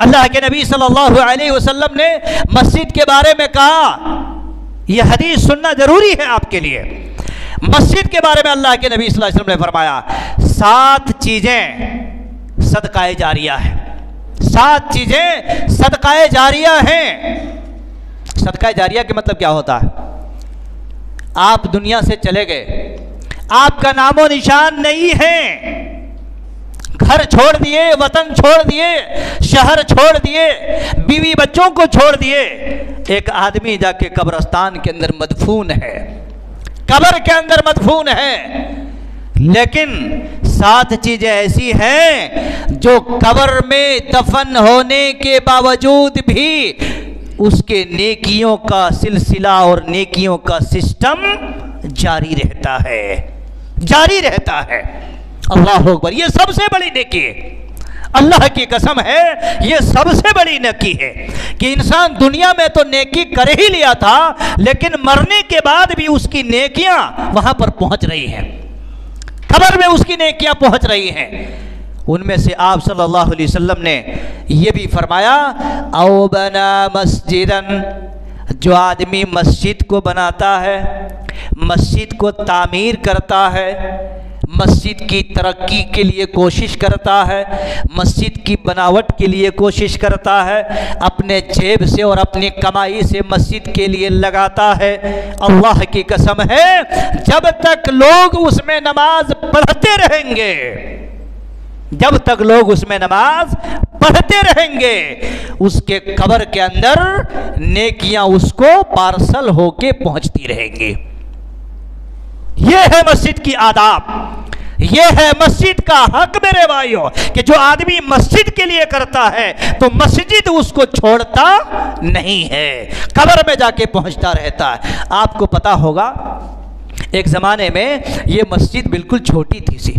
अल्लाह के नबी सल्लल्लाहु अलैहि वसल्लम ने मस्जिद के बारे में कहा, यह हदीस सुनना जरूरी है आपके लिए। मस्जिद के बारे में अल्लाह के नबी सल्लल्लाहु अलैहि वसल्लम ने फरमाया 7 चीजें सदकाए जारिया है। 7 चीजें सदकाए जारिया हैं। सदकाए जारिया के मतलब क्या होता है? आप दुनिया से चले गए, आपका नामो निशान नहीं है, घर छोड़ दिए, वतन छोड़ दिए, शहर छोड़ दिए, बीवी बच्चों को छोड़ दिए, एक आदमी जाके कब्रिस्तान के अंदर मदफून है, कब्र के अंदर मदफून है। लेकिन 7 चीजें ऐसी हैं जो कब्र में दफन होने के बावजूद भी उसके नेकियों का सिलसिला और नेकियों का सिस्टम जारी रहता है, जारी रहता है। अल्लाह अकबर, ये सबसे बड़ी नेकी है। अल्लाह की कसम है, ये सबसे बड़ी नेकी है कि इंसान दुनिया में तो नेकी कर ही लिया था, लेकिन मरने के बाद भी उसकी नेकियां वहां पर पहुंच रही हैं, कब्र में उसकी नेकियां पहुंच रही हैं। उनमें से आप सल्लल्लाहु अलैहि वसल्लम ने यह भी फरमाया, औ बना मस्जिदन, जो आदमी मस्जिद को बनाता है, मस्जिद को तामीर करता है, मस्जिद की तरक्की के लिए कोशिश करता है, मस्जिद की बनावट के लिए कोशिश करता है, अपने जेब से और अपनी कमाई से मस्जिद के लिए लगाता है, अल्लाह की कसम है जब तक लोग उसमें नमाज पढ़ते रहेंगे, जब तक लोग उसमें नमाज पढ़ते रहेंगे, उसके कब्र के अंदर नेकियां उसको पार्सल होके पहुंचती रहेंगी। यह है मस्जिद की आदाब, यह है मस्जिद का हक मेरे भाइयों, कि जो आदमी मस्जिद के लिए करता है तो मस्जिद उसको छोड़ता नहीं है, कब्र में जाके पहुंचता रहता है। आपको पता होगा एक ज़माने में ये मस्जिद बिल्कुल छोटी थी सी,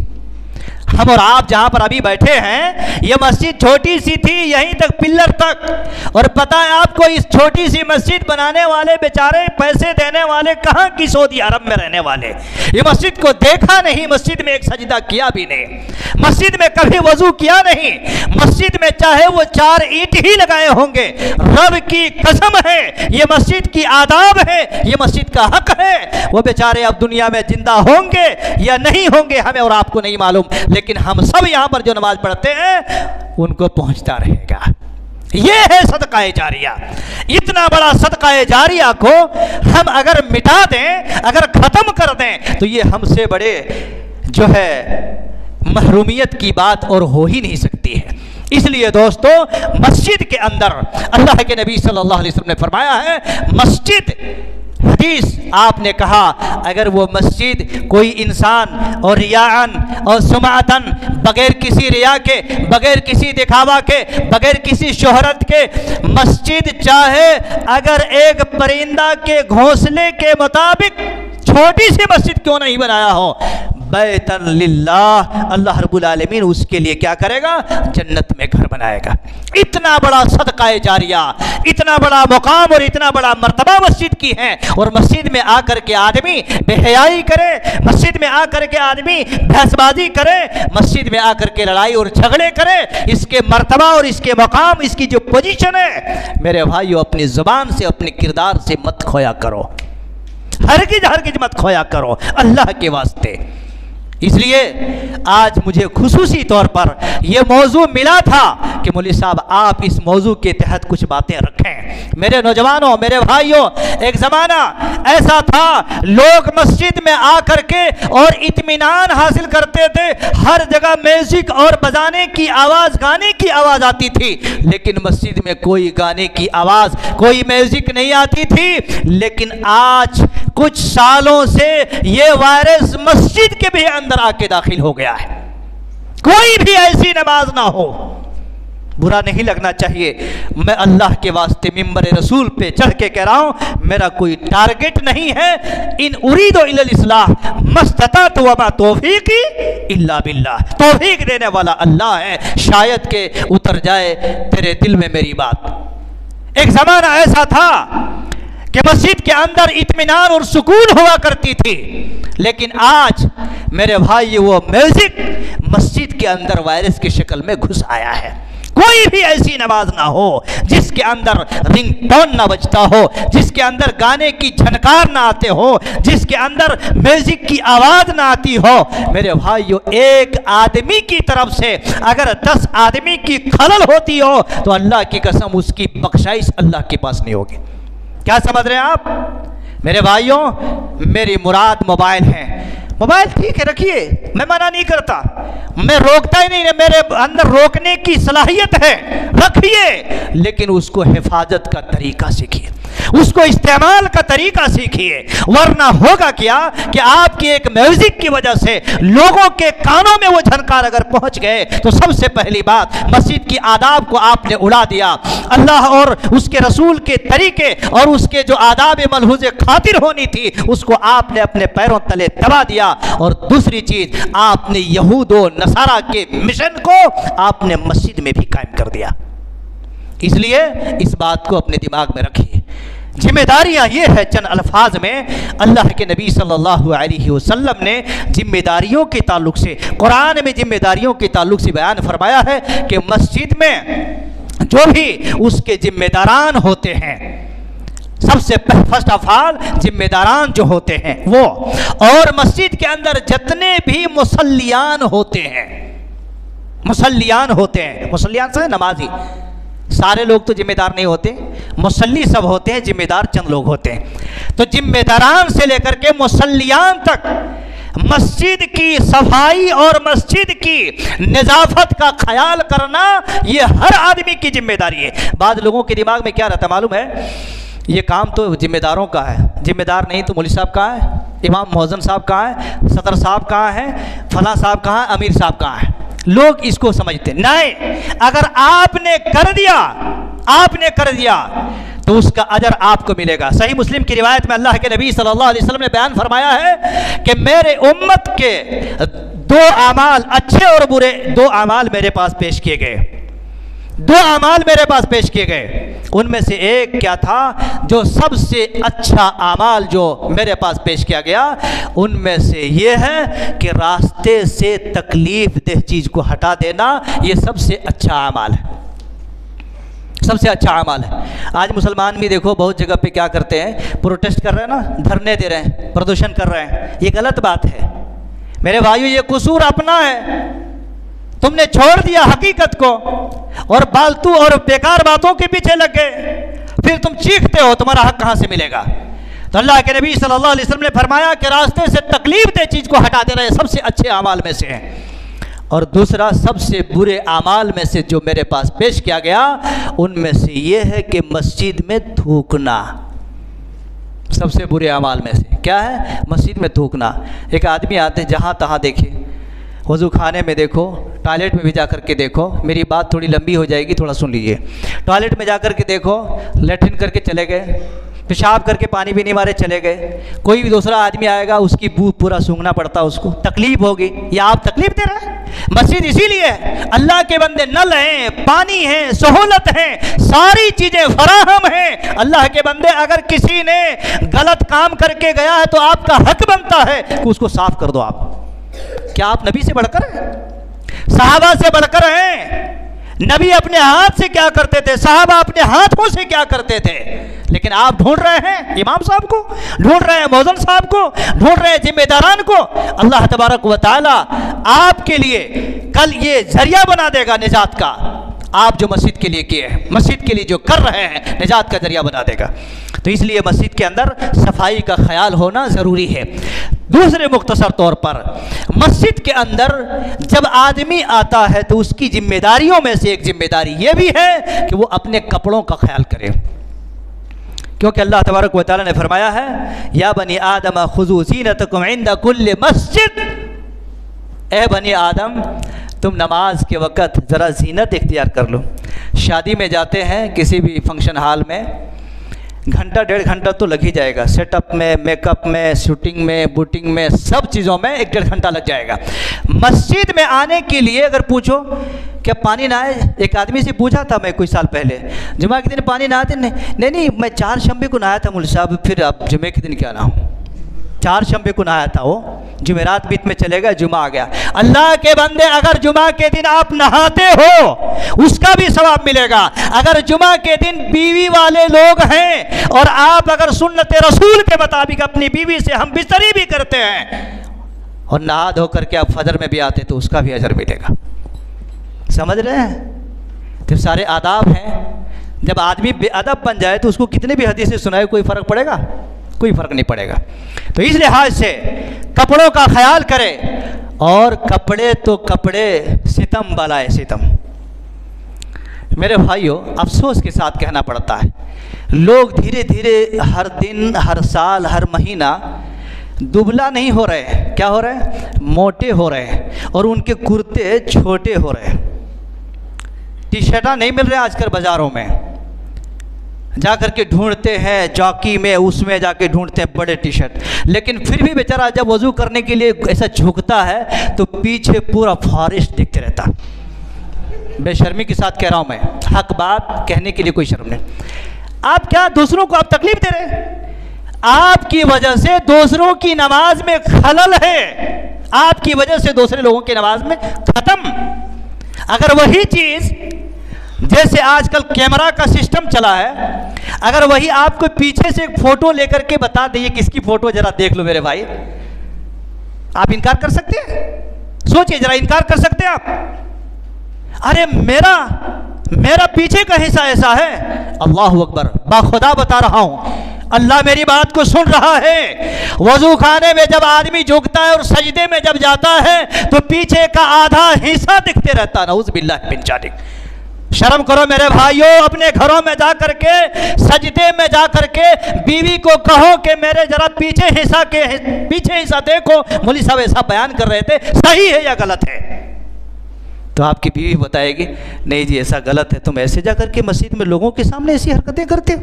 हम और आप जहां पर अभी बैठे हैं, ये मस्जिद छोटी सी थी, यहीं तक पिल्लर तक। और पता है आपको, इस छोटी सी मस्जिद बनाने वाले बेचारे, पैसे देने वाले कहां की सऊदी अरब में रहने वाले, ये मस्जिद को देखा नहीं, मस्जिद में एक सजदा किया भी नहीं, मस्जिद में कभी वजू किया नहीं, मस्जिद में चाहे वो 4 ईंट ही लगाए होंगे, रब की कसम है ये मस्जिद की आदाब है, ये मस्जिद का हक है। वो बेचारे अब दुनिया में जिंदा होंगे या नहीं होंगे हमें और आपको नहीं मालूम, लेकिन हम सब यहां पर जो नमाज पढ़ते हैं उनको पहुंचता रहेगा। ये है सदका जारिया। इतना बड़ा सदका जारिया को हम अगर मिटा दें, अगर खत्म कर दें, तो ये हमसे बड़े जो है महरूमियत की बात और हो ही नहीं सकती है। इसलिए दोस्तों, मस्जिद के अंदर अल्लाह के नबी सल्लल्लाहु अलैहि वसल्लम ने फरमाया है, मस्जिद, हदीस आपने कहा, अगर वो मस्जिद कोई इंसान और रियाअन और सुमातन, बगैर किसी रिया के, बगैर किसी दिखावा के, बगैर किसी शोहरत के, मस्जिद चाहे अगर एक परिंदा के घोंसले के मुताबिक छोटी सी मस्जिद क्यों नहीं बनाया हो, बैतन लिल्लाह, अल्लाह रब्बुल आलमीन उसके लिए क्या करेगा, जन्नत में घर बनाएगा। इतना बड़ा सदका जारिया, इतना बड़ा मुकाम और इतना बड़ा मर्तबा मस्जिद की है। और मस्जिद में आकर के आदमी बेहयाई करे, मस्जिद में आकर के आदमी बहसबाजी करे, मस्जिद में आकर के लड़ाई और झगड़े करे, इसके मर्तबा और इसके मुकाम, इसकी जो पोजीशन है, मेरे भाइयों अपनी जुबान से, अपने किरदार से मत खोया करो, हरगिज हरगिज मत खोया करो अल्लाह के वास्ते। इसलिए आज मुझे खुसूसी तौर पर यह मौजू मिला था कि मौलवी साहब आप इस मौजू के तहत कुछ बातें रखें। मेरे नौजवानों, मेरे भाइयों, एक ज़माना ऐसा था, लोग मस्जिद में आकर के और इत्मीनान हासिल करते थे, हर जगह म्यूजिक और बजाने की आवाज़, गाने की आवाज़ आती थी, लेकिन मस्जिद में कोई गाने की आवाज़, कोई म्यूजिक नहीं आती थी। लेकिन आज कुछ सालों से ये वायरस मस्जिद के भी अंदर आके दाखिल हो गया है। कोई भी ऐसी नमाज ना हो, बुरा नहीं लगना चाहिए, मैं अल्लाह के वास्ते मिंबर रसूल पे चढ़ के कह रहा हूं, मेरा कोई टारगेट नहीं है। इन उरीदो इल्लल इस्लाह मस्ततातु वमा तौफीकी इल्ला बिल्लाह, तौफीक देने वाला अल्लाह है, शायद के उतर जाए तेरे दिल में मेरी बात। एक जमाना ऐसा था कि मस्जिद के अंदर इत्मीनान और सुकून हुआ करती थी, लेकिन आज मेरे भाई वो म्यूजिक मस्जिद के अंदर वायरस की शक्ल में घुस आया है। कोई भी ऐसी नमाज ना हो जिसके अंदर रिंगटोन ना बजता हो, जिसके अंदर गाने की झनकार ना आते हो, जिसके अंदर म्यूजिक की आवाज ना आती हो। मेरे भाइयों, एक आदमी की तरफ से अगर 10 आदमी की खलल होती हो तो अल्लाह की कसम उसकी बख्शाइश अल्लाह के पास नहीं होगी। क्या समझ रहे हैं आप मेरे भाइयों? मेरी मुराद मोबाइल है। मोबाइल ठीक है, रखिए, मैं मना नहीं करता, मैं रोकता ही नहीं, मेरे अंदर रोकने की सलाहियत है, रखिए, लेकिन उसको हिफाजत का तरीका सीखिए, उसको इस्तेमाल का तरीका सीखिए। वरना होगा क्या कि आपकी एक म्यूजिक की वजह से लोगों के कानों में वो झनकार अगर पहुंच गए तो सबसे पहली बात, मस्जिद की आदाब को आपने उड़ा दिया, अल्लाह और उसके रसूल के तरीके और उसके जो आदाब मलहूज़ खातिर होनी थी उसको आपने अपने पैरों तले दबा दिया। और दूसरी चीज, आपने यहूद और नसारा के मिशन को आपने मस्जिद में भी कायम कर दिया। इसलिए इस बात को अपने दिमाग में रखिए। जिम्मेदारियां ये है, चंद अल्फाज में अल्लाह के नबी सल्लल्लाहु अलैहि वसल्लम ने जिम्मेदारियों के ताल्लुक से, कुरान में जिम्मेदारियों के ताल्लुक से बयान फरमाया है कि मस्जिद में जो भी उसके जिम्मेदारान होते हैं, सबसे फर्स्ट ऑफ ऑल जिम्मेदारान जो होते हैं वो, और मस्जिद के अंदर जितने भी मुसल्लियान होते हैं, मुसल्लियान होते हैं, मुसल्लियान से नमाजी, सारे लोग तो जिम्मेदार नहीं होते, मुसल्ली सब होते हैं, जिम्मेदार चंद लोग होते हैं। तो जिम्मेदारान से लेकर के मुसल्लियान तक मस्जिद की सफाई और मस्जिद की निजाफत का ख्याल करना ये हर आदमी की जिम्मेदारी है। बाद लोगों के दिमाग में क्या रहता मालूम है, ये काम तो जिम्मेदारों का है, जिम्मेदार नहीं तो मौलवी साहब कहाँ है, इमाम मोहज़न साहब कहाँ है, सदर साहब कहाँ है, फला साहब कहाँ है, अमीर साहब कहाँ है। लोग इसको समझते नहीं। अगर आपने कर दिया तो उसका अजर आपको मिलेगा। सही मुस्लिम की रिवायत में अल्लाह के नबी सल्लल्लाहु अलैहि वसल्लम ने बयान फरमाया है कि मेरे उम्मत के दो अमाल, अच्छे और बुरे दो अमाल मेरे पास पेश किए गए, दो अमाल मेरे पास पेश किए गए। उनमें से एक क्या था, जो सबसे अच्छा अमाल जो मेरे पास पेश किया गया, उनमें से ये है कि रास्ते से तकलीफ देह चीज़ को हटा देना, ये सबसे अच्छा अमाल है, सबसे अच्छा अमाल है। आज मुसलमान भी देखो बहुत जगह पे क्या करते हैं, प्रोटेस्ट कर रहे हैं ना, धरने दे रहे हैं, प्रदर्शन कर रहे हैं, ये गलत बात है मेरे भाइयों, ये कसूर अपना है। तुमने छोड़ दिया हकीकत को और फालतू और बेकार बातों के पीछे लग गए, फिर तुम चीखते हो, तुम्हारा हक कहाँ से मिलेगा। तो अल्लाह के नबी सल्लल्लाहु अलैहि वसल्लम ने फरमाया कि रास्ते से तकलीफ दे चीज़ को हटा देना सबसे अच्छे अमाल में से है। और दूसरा सबसे बुरे अमाल में से जो मेरे पास पेश किया गया, उनमें से ये है कि मस्जिद में थूकना। सबसे बुरे अमाल में से क्या है, मस्जिद में थूकना। एक आदमी आते जहाँ तहाँ देखे, वज़ू खाने में देखो, टॉयलेट में भी जा कर के देखो, मेरी बात थोड़ी लंबी हो जाएगी, थोड़ा सुन लीजिए। टॉयलेट में जा कर के देखो, लेटरिन करके चले गए, पेशाब करके पानी भी नहीं मारे चले गए, कोई भी दूसरा आदमी आएगा उसकी बू पूरा सूंघना पड़ता, उसको तकलीफ होगी। या आप तकलीफ दे रहे हैं? मस्जिद इसीलिए है, अल्लाह के बंदे नल हैं, पानी है, सहूलत है, सारी चीज़ें फराहम हैं। अल्लाह के बंदे अगर किसी ने गलत काम करके गया है तो आपका हक बनता है कि उसको साफ कर दो। आप क्या आप नबी से बढ़कर हैं? सहाबा से बढ़कर हैं? नबी अपने हाथ से क्या करते थे, सहाबा अपने हाथों से क्या करते थे, लेकिन आप ढूंढ रहे हैं इमाम साहब को, ढूंढ रहे हैं मौज़न साहब को, ढूंढ रहे हैं जिम्मेदारान को। अल्लाह तबारक व तआला आपके लिए कल ये जरिया बना देगा निजात का। आप जो मस्जिद के लिए किए हैं, मस्जिद के लिए जो कर रहे हैं, निजात का जरिया बना देगा। तो इसलिए मस्जिद के अंदर सफाई का ख्याल होना ज़रूरी है। दूसरे मुख्तसर तौर पर मस्जिद के अंदर जब आदमी आता है तो उसकी जिम्मेदारियों में से एक जिम्मेदारी ये भी है कि वो अपने कपड़ों का ख्याल करे, क्योंकि अल्लाह तबारक व तआला ने फरमाया है, या बनी आदम खुज़ू ज़ीनतकुम इंदा कुल्लि मस्जिद, ए बनी आदम तुम नमाज के वक़्त ज़रा ज़ीनत इख्तियार कर लो। शादी में जाते हैं किसी भी फंक्शन हॉल में, घंटा डेढ़ घंटा तो लग ही जाएगा, सेटअप में, मेकअप में, शूटिंग में, बूटिंग में, सब चीज़ों में एक डेढ़ घंटा लग जाएगा। मस्जिद में आने के लिए अगर पूछो क्या पानी ना आए, एक आदमी से पूछा था मैं कुछ साल पहले, जुमा के दिन पानी ना आते, नहीं मैं 4 शंबे को नहाया था मुल्क साहब, फिर अब जुमे के दिन क्या नहाऊं, 4 शंबे को नहाया था, वो जुमेरात बीत में चले गए, जुमा आ गया। अल्लाह के बंदे अगर जुमा के दिन आप नहाते हो उसका भी सवाब मिलेगा। अगर जुमा के दिन बीवी वाले लोग हैं और आप अगर सुन्नत रसूल के मुताबिक अपनी बीवी से हम बिस्तरी भी करते हैं और नहा धो करके आप फजर में भी आते तो उसका भी अजर मिलेगा। समझ रहे हैं? तो सारे आदाब हैं। जब आदमी बेअदब बन जाए तो उसको कितने भी हदीसें सुनाए कोई फ़र्क पड़ेगा? कोई फ़र्क नहीं पड़ेगा। तो इस लिहाज से कपड़ों का ख्याल करें, और कपड़े तो कपड़े, सितम बलाए सितम। मेरे भाइयों, अफसोस के साथ कहना पड़ता है, लोग धीरे धीरे हर दिन, हर साल, हर महीना दुबला नहीं हो रहे हैं, क्या हो रहे हैं? मोटे हो रहे हैं, और उनके कुर्ते छोटे हो रहे हैं। टी शर्टा नहीं मिल रहे आजकल बाज़ारों में, जा कर के ढूंढते हैं जॉकी में, उसमें जाके ढूंढते हैं बड़े टी शर्ट, लेकिन फिर भी बेचारा जब वज़ू करने के लिए ऐसा झुकता है तो पीछे पूरा फॉरेस्ट दिखते रहता। बेशर्मी के साथ कह रहा हूँ मैं, हक बात कहने के लिए कोई शर्म नहीं। आप क्या दूसरों को आप तकलीफ दे रहे हैं? आपकी वजह से दूसरों की नमाज में खलल है, आपकी वजह से दूसरे लोगों की नमाज में ख़त्म। अगर वही चीज़ जैसे आजकल कैमरा का सिस्टम चला है, अगर वही आपको पीछे से एक फ़ोटो लेकर के बता दे, किसकी फ़ोटो जरा देख लो मेरे भाई, आप इनकार कर सकते हैं? सोचिए जरा, इनकार कर सकते हैं आप? अरे मेरा पीछे का हिस्सा ऐसा है, अल्लाह अकबर, बाखुदा बता रहा हूं, अल्लाह मेरी बात को सुन रहा है। वज़ू खाने में जब आदमी झुकता है और सजदे में जब जाता है तो पीछे का आधा हिस्सा दिखते रहता है। नऊज़ बिल्लाह मिन ज़ालिक। शर्म करो मेरे भाइयों, अपने घरों में जा करके, सजदे में जा करके बीवी को कहो कि मेरे जरा पीछे हिस्सा देखो, मौलवी साहब ऐसा बयान कर रहे थे, सही है या गलत है? तो आपकी बीवी बताएगी नहीं जी ऐसा गलत है, तुम ऐसे जा करके मस्जिद में लोगों के सामने ऐसी हरकतें करते हो।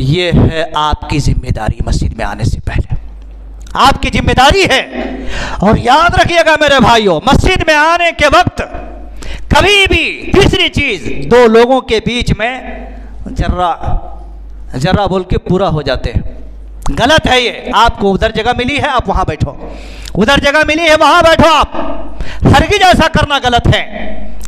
ये है आपकी जिम्मेदारी, मस्जिद में आने से पहले आपकी जिम्मेदारी है। और याद रखिएगा मेरे भाइयों, मस्जिद में आने के वक्त कभी भी तीसरी चीज, दो लोगों के बीच में जर्रा बोल के पूरा हो जाते हैं, गलत है ये। आपको उधर जगह मिली है, आप वहां बैठो, उधर जगह मिली है वहां बैठो, आप हरगिज़ ऐसा करना गलत है,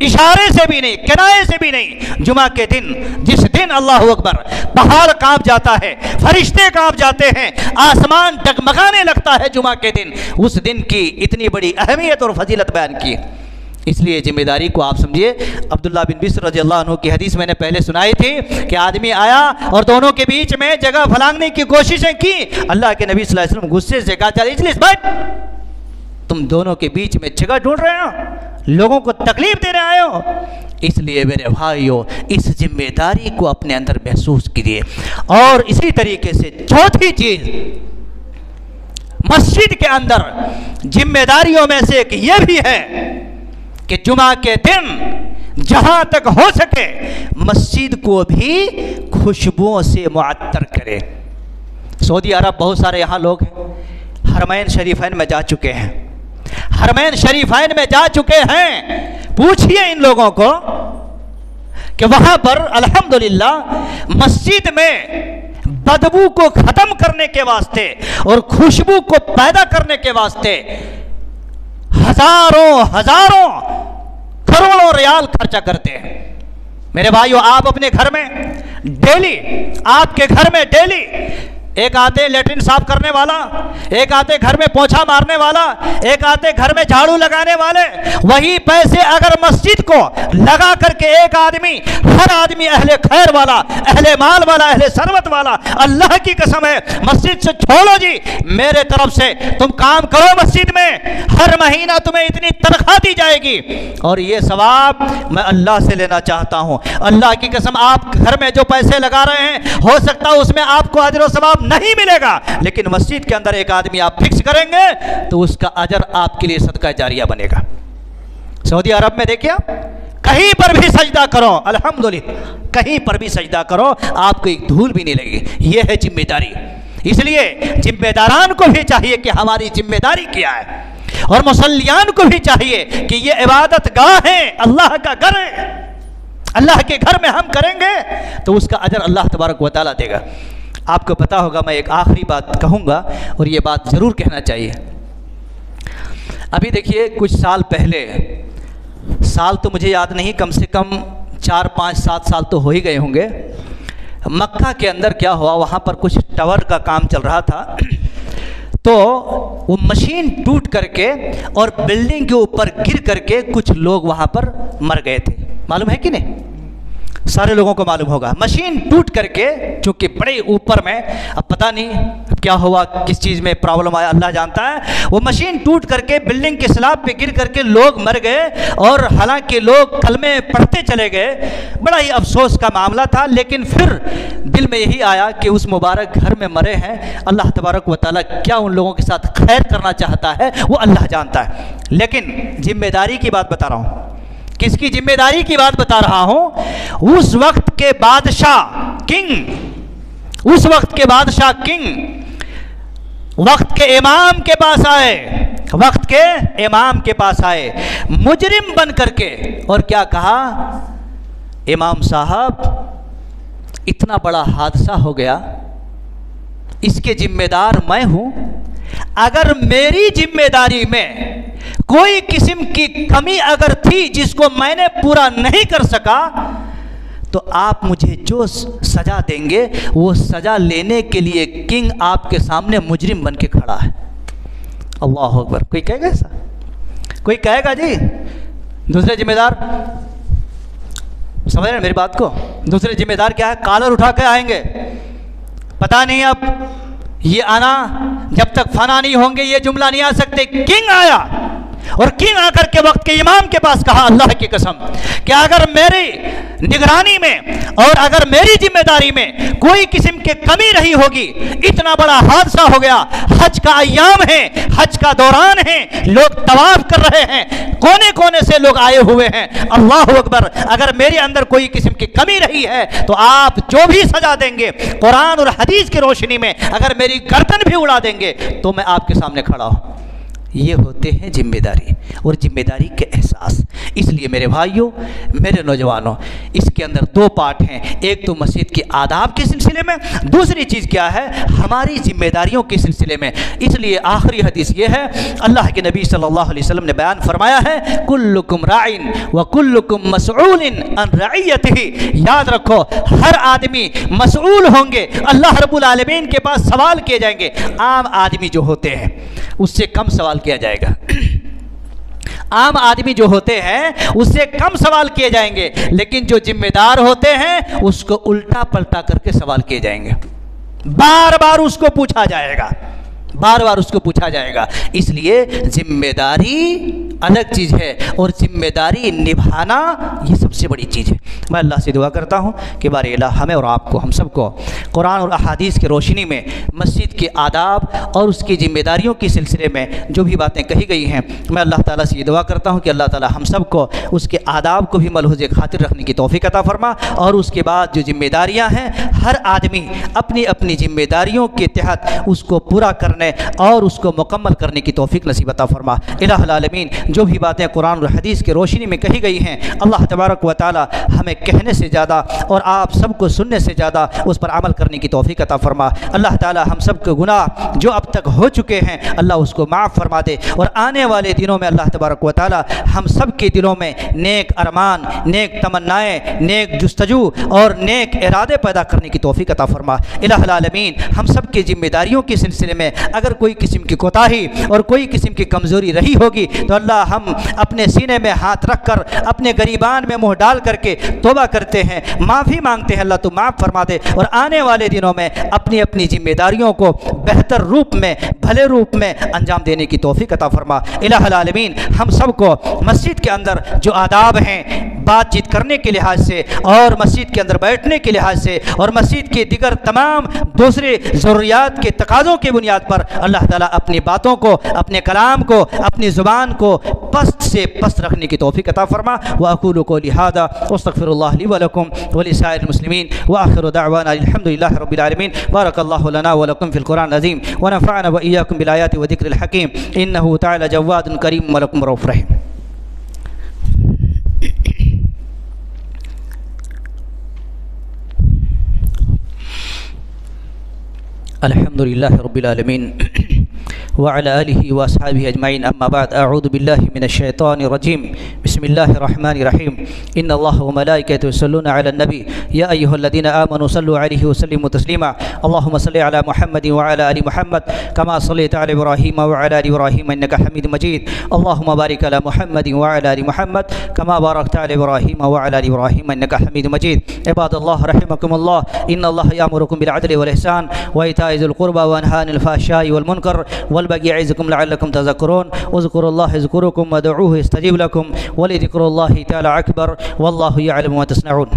इशारे से भी नहीं, किनारे से भी नहीं। जुमा के दिन, जिस दिन अल्लाह अकबर, पहाड़ कांप जाता है, फरिश्ते कांप जाते हैं, आसमान डगमगाने लगता है जुमा के दिन, उस दिन की इतनी बड़ी अहमियत और फजीलत बयान की। इसलिए जिम्मेदारी को आप समझिए। अब्दुल्ला बिन बिस्र रज़ियल्लाहु अन्हु की हदीस मैंने पहले सुनाई थी कि आदमी आया और दोनों के बीच में जगह फलांगने की कोशिशें की। अल्लाह के नबी सल्लल्लाहु अलैहि वसल्लम गुस्से से कहा, चल इजलिस बैठ, तुम दोनों के बीच में जगह ढूंढ रहे हो, लोगों को तकलीफ दे रहे हो। इसलिए मेरे भाइयों, इस जिम्मेदारी को अपने अंदर महसूस कीजिए। और इसी तरीके से चौथी चीज, मस्जिद के अंदर जिम्मेदारियों में से एक ये भी है कि जुमा के दिन जहां तक हो सके मस्जिद को भी खुशबुओं से मुअत्तर करे। सऊदी अरब बहुत सारे यहाँ लोग हैं, हरमैन शरीफैन में जा चुके हैं, हरमैन शरीफैन में जा चुके हैं। पूछिए इन लोगों को कि वहां पर अल्हम्दुलिल्लाह मस्जिद में बदबू को खत्म करने के वास्ते और खुशबू को पैदा करने के वास्ते हजारों करोड़ों रियाल खर्चा करते हैं। मेरे भाइयों, आप अपने घर में डेली, आपके घर में डेली एक आते लेटरिन साफ करने वाला, एक आते घर में पोछा मारने वाला, एक आते घर में झाड़ू लगाने वाले। वही पैसे अगर मस्जिद को लगा करके एक आदमी, हर आदमी अहले खैर वाला, अहले माल वाला, अहले सरवत वाला, अल्लाह की कसम है, मस्जिद से छोड़ो जी, मेरे तरफ से तुम काम करो मस्जिद में, हर महीना तुम्हें इतनी तनख्वाह दी जाएगी और ये सवाब मैं अल्लाह से लेना चाहता हूँ। अल्लाह की कसम, आप घर में जो पैसे लगा रहे हैं, हो सकता है उसमें आपको अजर और सवाब नहीं मिलेगा, लेकिन मस्जिद के अंदर एक आदमी आप फिक्स करेंगे तो उसका अजर आपके लिए सदका जारिया बनेगा। सऊदी अरब में देखिए, कहीं पर भी सजदा करो, अल्हम्दुलिल्लाह, कहीं पर भी सजदा करो, आपको एक धूल भी नहीं लगेगी। यह है जिम्मेदारी। इसलिए जिम्मेदारान को भी चाहिए कि हमारी जिम्मेदारी क्या है, और मुसल्लियान को भी चाहिए कि ये इबादत गाह है, अल्लाह का घर है, अल्लाह के घर में हम करेंगे तो उसका अजर अल्लाह तबारक व तआला देगा। आपको पता होगा, मैं एक आखिरी बात कहूँगा और ये बात ज़रूर कहना चाहिए। अभी देखिए, कुछ साल पहले, साल तो मुझे याद नहीं, कम से कम 4, 5, 7 साल तो हो ही गए होंगे, मक्का के अंदर क्या हुआ, वहाँ पर कुछ टावर का काम चल रहा था, तो वो मशीन टूट करके और बिल्डिंग के ऊपर गिर करके कुछ लोग वहाँ पर मर गए थे। मालूम है कि नहीं? सारे लोगों को मालूम होगा। मशीन टूट करके, चूँकि बड़े ऊपर में, अब पता नहीं क्या हुआ, किस चीज़ में प्रॉब्लम आया, अल्लाह जानता है। वो मशीन टूट करके बिल्डिंग के स्लैब पे गिर करके लोग मर गए और हालांकि लोग कलमे पढ़ते चले गए। बड़ा ही अफसोस का मामला था, लेकिन फिर दिल में यही आया कि उस मुबारक घर में मरे हैं, अल्लाह तबारक व तआला क्या उन लोगों के साथ खैर करना चाहता है वो अल्लाह जानता है। लेकिन जिम्मेदारी की बात बता रहा हूँ, किसकी जिम्मेदारी की बात बता रहा हूं? उस वक्त के बादशाह किंग, उस वक्त के बादशाह किंग वक्त के इमाम के पास आए, वक्त के इमाम के पास आए मुजरिम बन करके, और क्या कहा, इमाम साहब इतना बड़ा हादसा हो गया, इसके जिम्मेदार मैं हूं, अगर मेरी जिम्मेदारी में कोई किस्म की कमी अगर थी जिसको मैंने पूरा नहीं कर सका, तो आप मुझे जो सजा देंगे वो सजा लेने के लिए किंग आपके सामने मुजरिम बन के खड़ा है। अल्लाह अकबर। कोई कहेगा ऐसा? कोई कहेगा जी दूसरे जिम्मेदार? समझ रहे मेरी बात को? दूसरे जिम्मेदार क्या है? कॉलर उठा के आएंगे, पता नहीं अब ये आना जब तक फना नहीं होंगे ये जुमला नहीं आ सकते। किंग आया और किंग आकर के वक्त के इमाम के पास कहा, अल्लाह की कसम कि अगर मेरी निगरानी में और अगर मेरी जिम्मेदारी में कोई किस्म की कमी रही होगी, इतना बड़ा हादसा हो गया, हज का अय्याम है, हज का दौरान है, लोग तवाफ कर रहे हैं, कोने कोने से लोग आए हुए हैं, अल्लाह अकबर, अगर मेरे अंदर कोई किस्म की कमी रही है तो आप जो भी सजा देंगे कुरान और हदीस की रोशनी में अगर मेरी गर्दन भी उड़ा देंगे तो मैं आपके सामने खड़ा हूं। ये होते हैं जिम्मेदारी और जिम्मेदारी के एहसास। इसलिए मेरे भाइयों, मेरे नौजवानों, इसके अंदर दो पार्ट हैं। एक तो मस्जिद के आदाब के सिलसिले में, दूसरी चीज़ क्या है, हमारी जिम्मेदारियों के सिलसिले में। इसलिए आखिरी हदीस ये है, अल्लाह के नबी सल्लल्लाहु अलैहि वसल्लम ने बयान फरमाया है, कुल्लुकुम राइन व कुल्लुकुम मसऊलिन अन रइयतिही। याद रखो, हर आदमी मसऊल होंगे, अल्लाह रब्बुल आलमीन के पास सवाल किए जाएंगे। आम आदमी जो होते हैं उससे कम सवाल किया जाएगा। आम आदमी जो होते हैं उससे कम सवाल किए जाएंगे, लेकिन जो जिम्मेदार होते हैं उसको उल्टा पलटा करके सवाल किए जाएंगे। बार बार उसको पूछा जाएगा, बार बार उसको पूछा जाएगा। इसलिए जिम्मेदारी अलग चीज़ है और जिम्मेदारी निभाना ये सबसे बड़ी चीज़ है। मैं अल्लाह से दुआ करता हूँ कि बारे अल्लाह हमें और आपको, हम सबको कुरान और अहादीस की रोशनी में मस्जिद के आदाब और उसकी जिम्मेदारियों के सिलसिले में जो भी बातें कही गई हैं, मैं अल्लाह ताला से ये दुआ करता हूँ कि अल्लाह ताला हम सबको उसके आदाब को भी मलहूज़ खातिर रखने की तौफ़ीक़ अता फरमा, और उसके बाद जो जिम्मेदारियाँ हैं हर आदमी अपनी अपनी जिम्मेदारियों के तहत उसको पूरा करने और उसको मुकम्मल करने की तौफीक नसीब अता फरमा। इलाहुल आलमीन, जो भी बातें कुरान और हदीस की रोशनी में कही गई हैं, अल्लाह तबारक व तआला हमें कहने से ज़्यादा और आप सबको सुनने से ज़्यादा उस पर अमल करने की तौफीक अता फरमा। अल्लाह ताला हम सब के गुनाह जो अब तक हो चुके हैं अल्लाह उसको माफ़ फरमा दे, और आने वाले दिनों में अल्लाह तबारक व तआला हम सब के दिलों में नेक अरमान, नेक तमन्नाएँ, नेक जुस्तजू और नेक इरादे पैदा करने की तौफीक अता फरमा। इलाहुल आलमीन, हम सब की जिम्मेदारियों के सिलसिले में अगर कोई किस्म की कोताही और कोई किस्म की कमज़ोरी रही होगी तो अल्लाह हम अपने सीने में हाथ रख कर अपने गरीबान में मुँह डाल करके तौबा करते हैं, माफ़ी मांगते हैं। अल्लाह तो माफ़ फरमा दे, और आने वाले दिनों में अपनी अपनी जिम्मेदारियों को बेहतर रूप में, भले रूप में अंजाम देने की तौफीक अता फरमा। इलाहुल आलमीन, हम सबको मस्जिद के अंदर जो आदाब हैं बातचीत करने के लिहाज से और मस्जिद के अंदर बैठने के लिहाज से और मस्जिद के दिगर तमाम दूसरे ज़रूरियात के तकाज़ों के बुनियाद पर अल्लाह ताला अपनी बातों को, अपने कलाम को, अपनी ज़ुबान को पस्त से पस्त रखने की तौफीक अता फरमा। व अक़ूलु क़ौली हाज़ा व अस्तग़फ़िरुल्लाह ली व लकुम व लिसाइरिल मुस्लिमीन व आख़िरु दअवाना अल्हम्दुलिल्लाहि रब्बिल आलमीन। बारकल्लाहु लना व लकुम फ़िल क़ुरआनिल अज़ीम व नफ़अना व इय्याकुम बिल आयाति व ज़िक्रिल हकीम। इन्नहु तआला जव्वादुन करीम व लकुम रऊफ़ुर रहीम। अल्हम्दुलिल्लाहि रब्बिल आलमीन व अला आलिहि व अस्हाबिहि अजमाइन, अम्मा बाद, अऊज़ु बिल्लाहि मिनश शैतानिर रजीम, बिस्मिल्लाहिर रहमानिर रहीम। इन्नल्लाहा व मलाइकतहु युसल्लूना अलन नबी या अय्युहल्लज़ीना आमनू सल्लु अलैहि व सल्लिमू तस्लीमा। अल्लाहुम्मा सल्लि अला मुहम्मद व अला आलि मुहम्मद कमा सल्लैता अला इब्राहीम व अला आलि इब्राहीम इन्नका हमीदुम मजीद। अल्लाहुम्मा बारिक अला मुहम्मद व अला आलि मुहम्मद कमा बारकता अला इब्राहीम व अला आलि इब्राहीम इन्नका हमीदुम मजीद। इबादल्लाह रहमकुमुल्लाह, इन्नल्लाहा यामुरुकुम बिल अदलि वल इहसान व इताइ ज़िल क़ुरबा व यनहा अनिल फ़हशाइ वल मुनकर वल बग़ी यअज़िकुम लअल्लकुम तज़क्करून। उज़्कुरुल्लाह यज़्कुरुकुम वदऊहु यस्तजीब लकुम व लिज़िक्रुल्लाहि तआला अकबर वल्लाहु यअलमु मा तस्नऊन।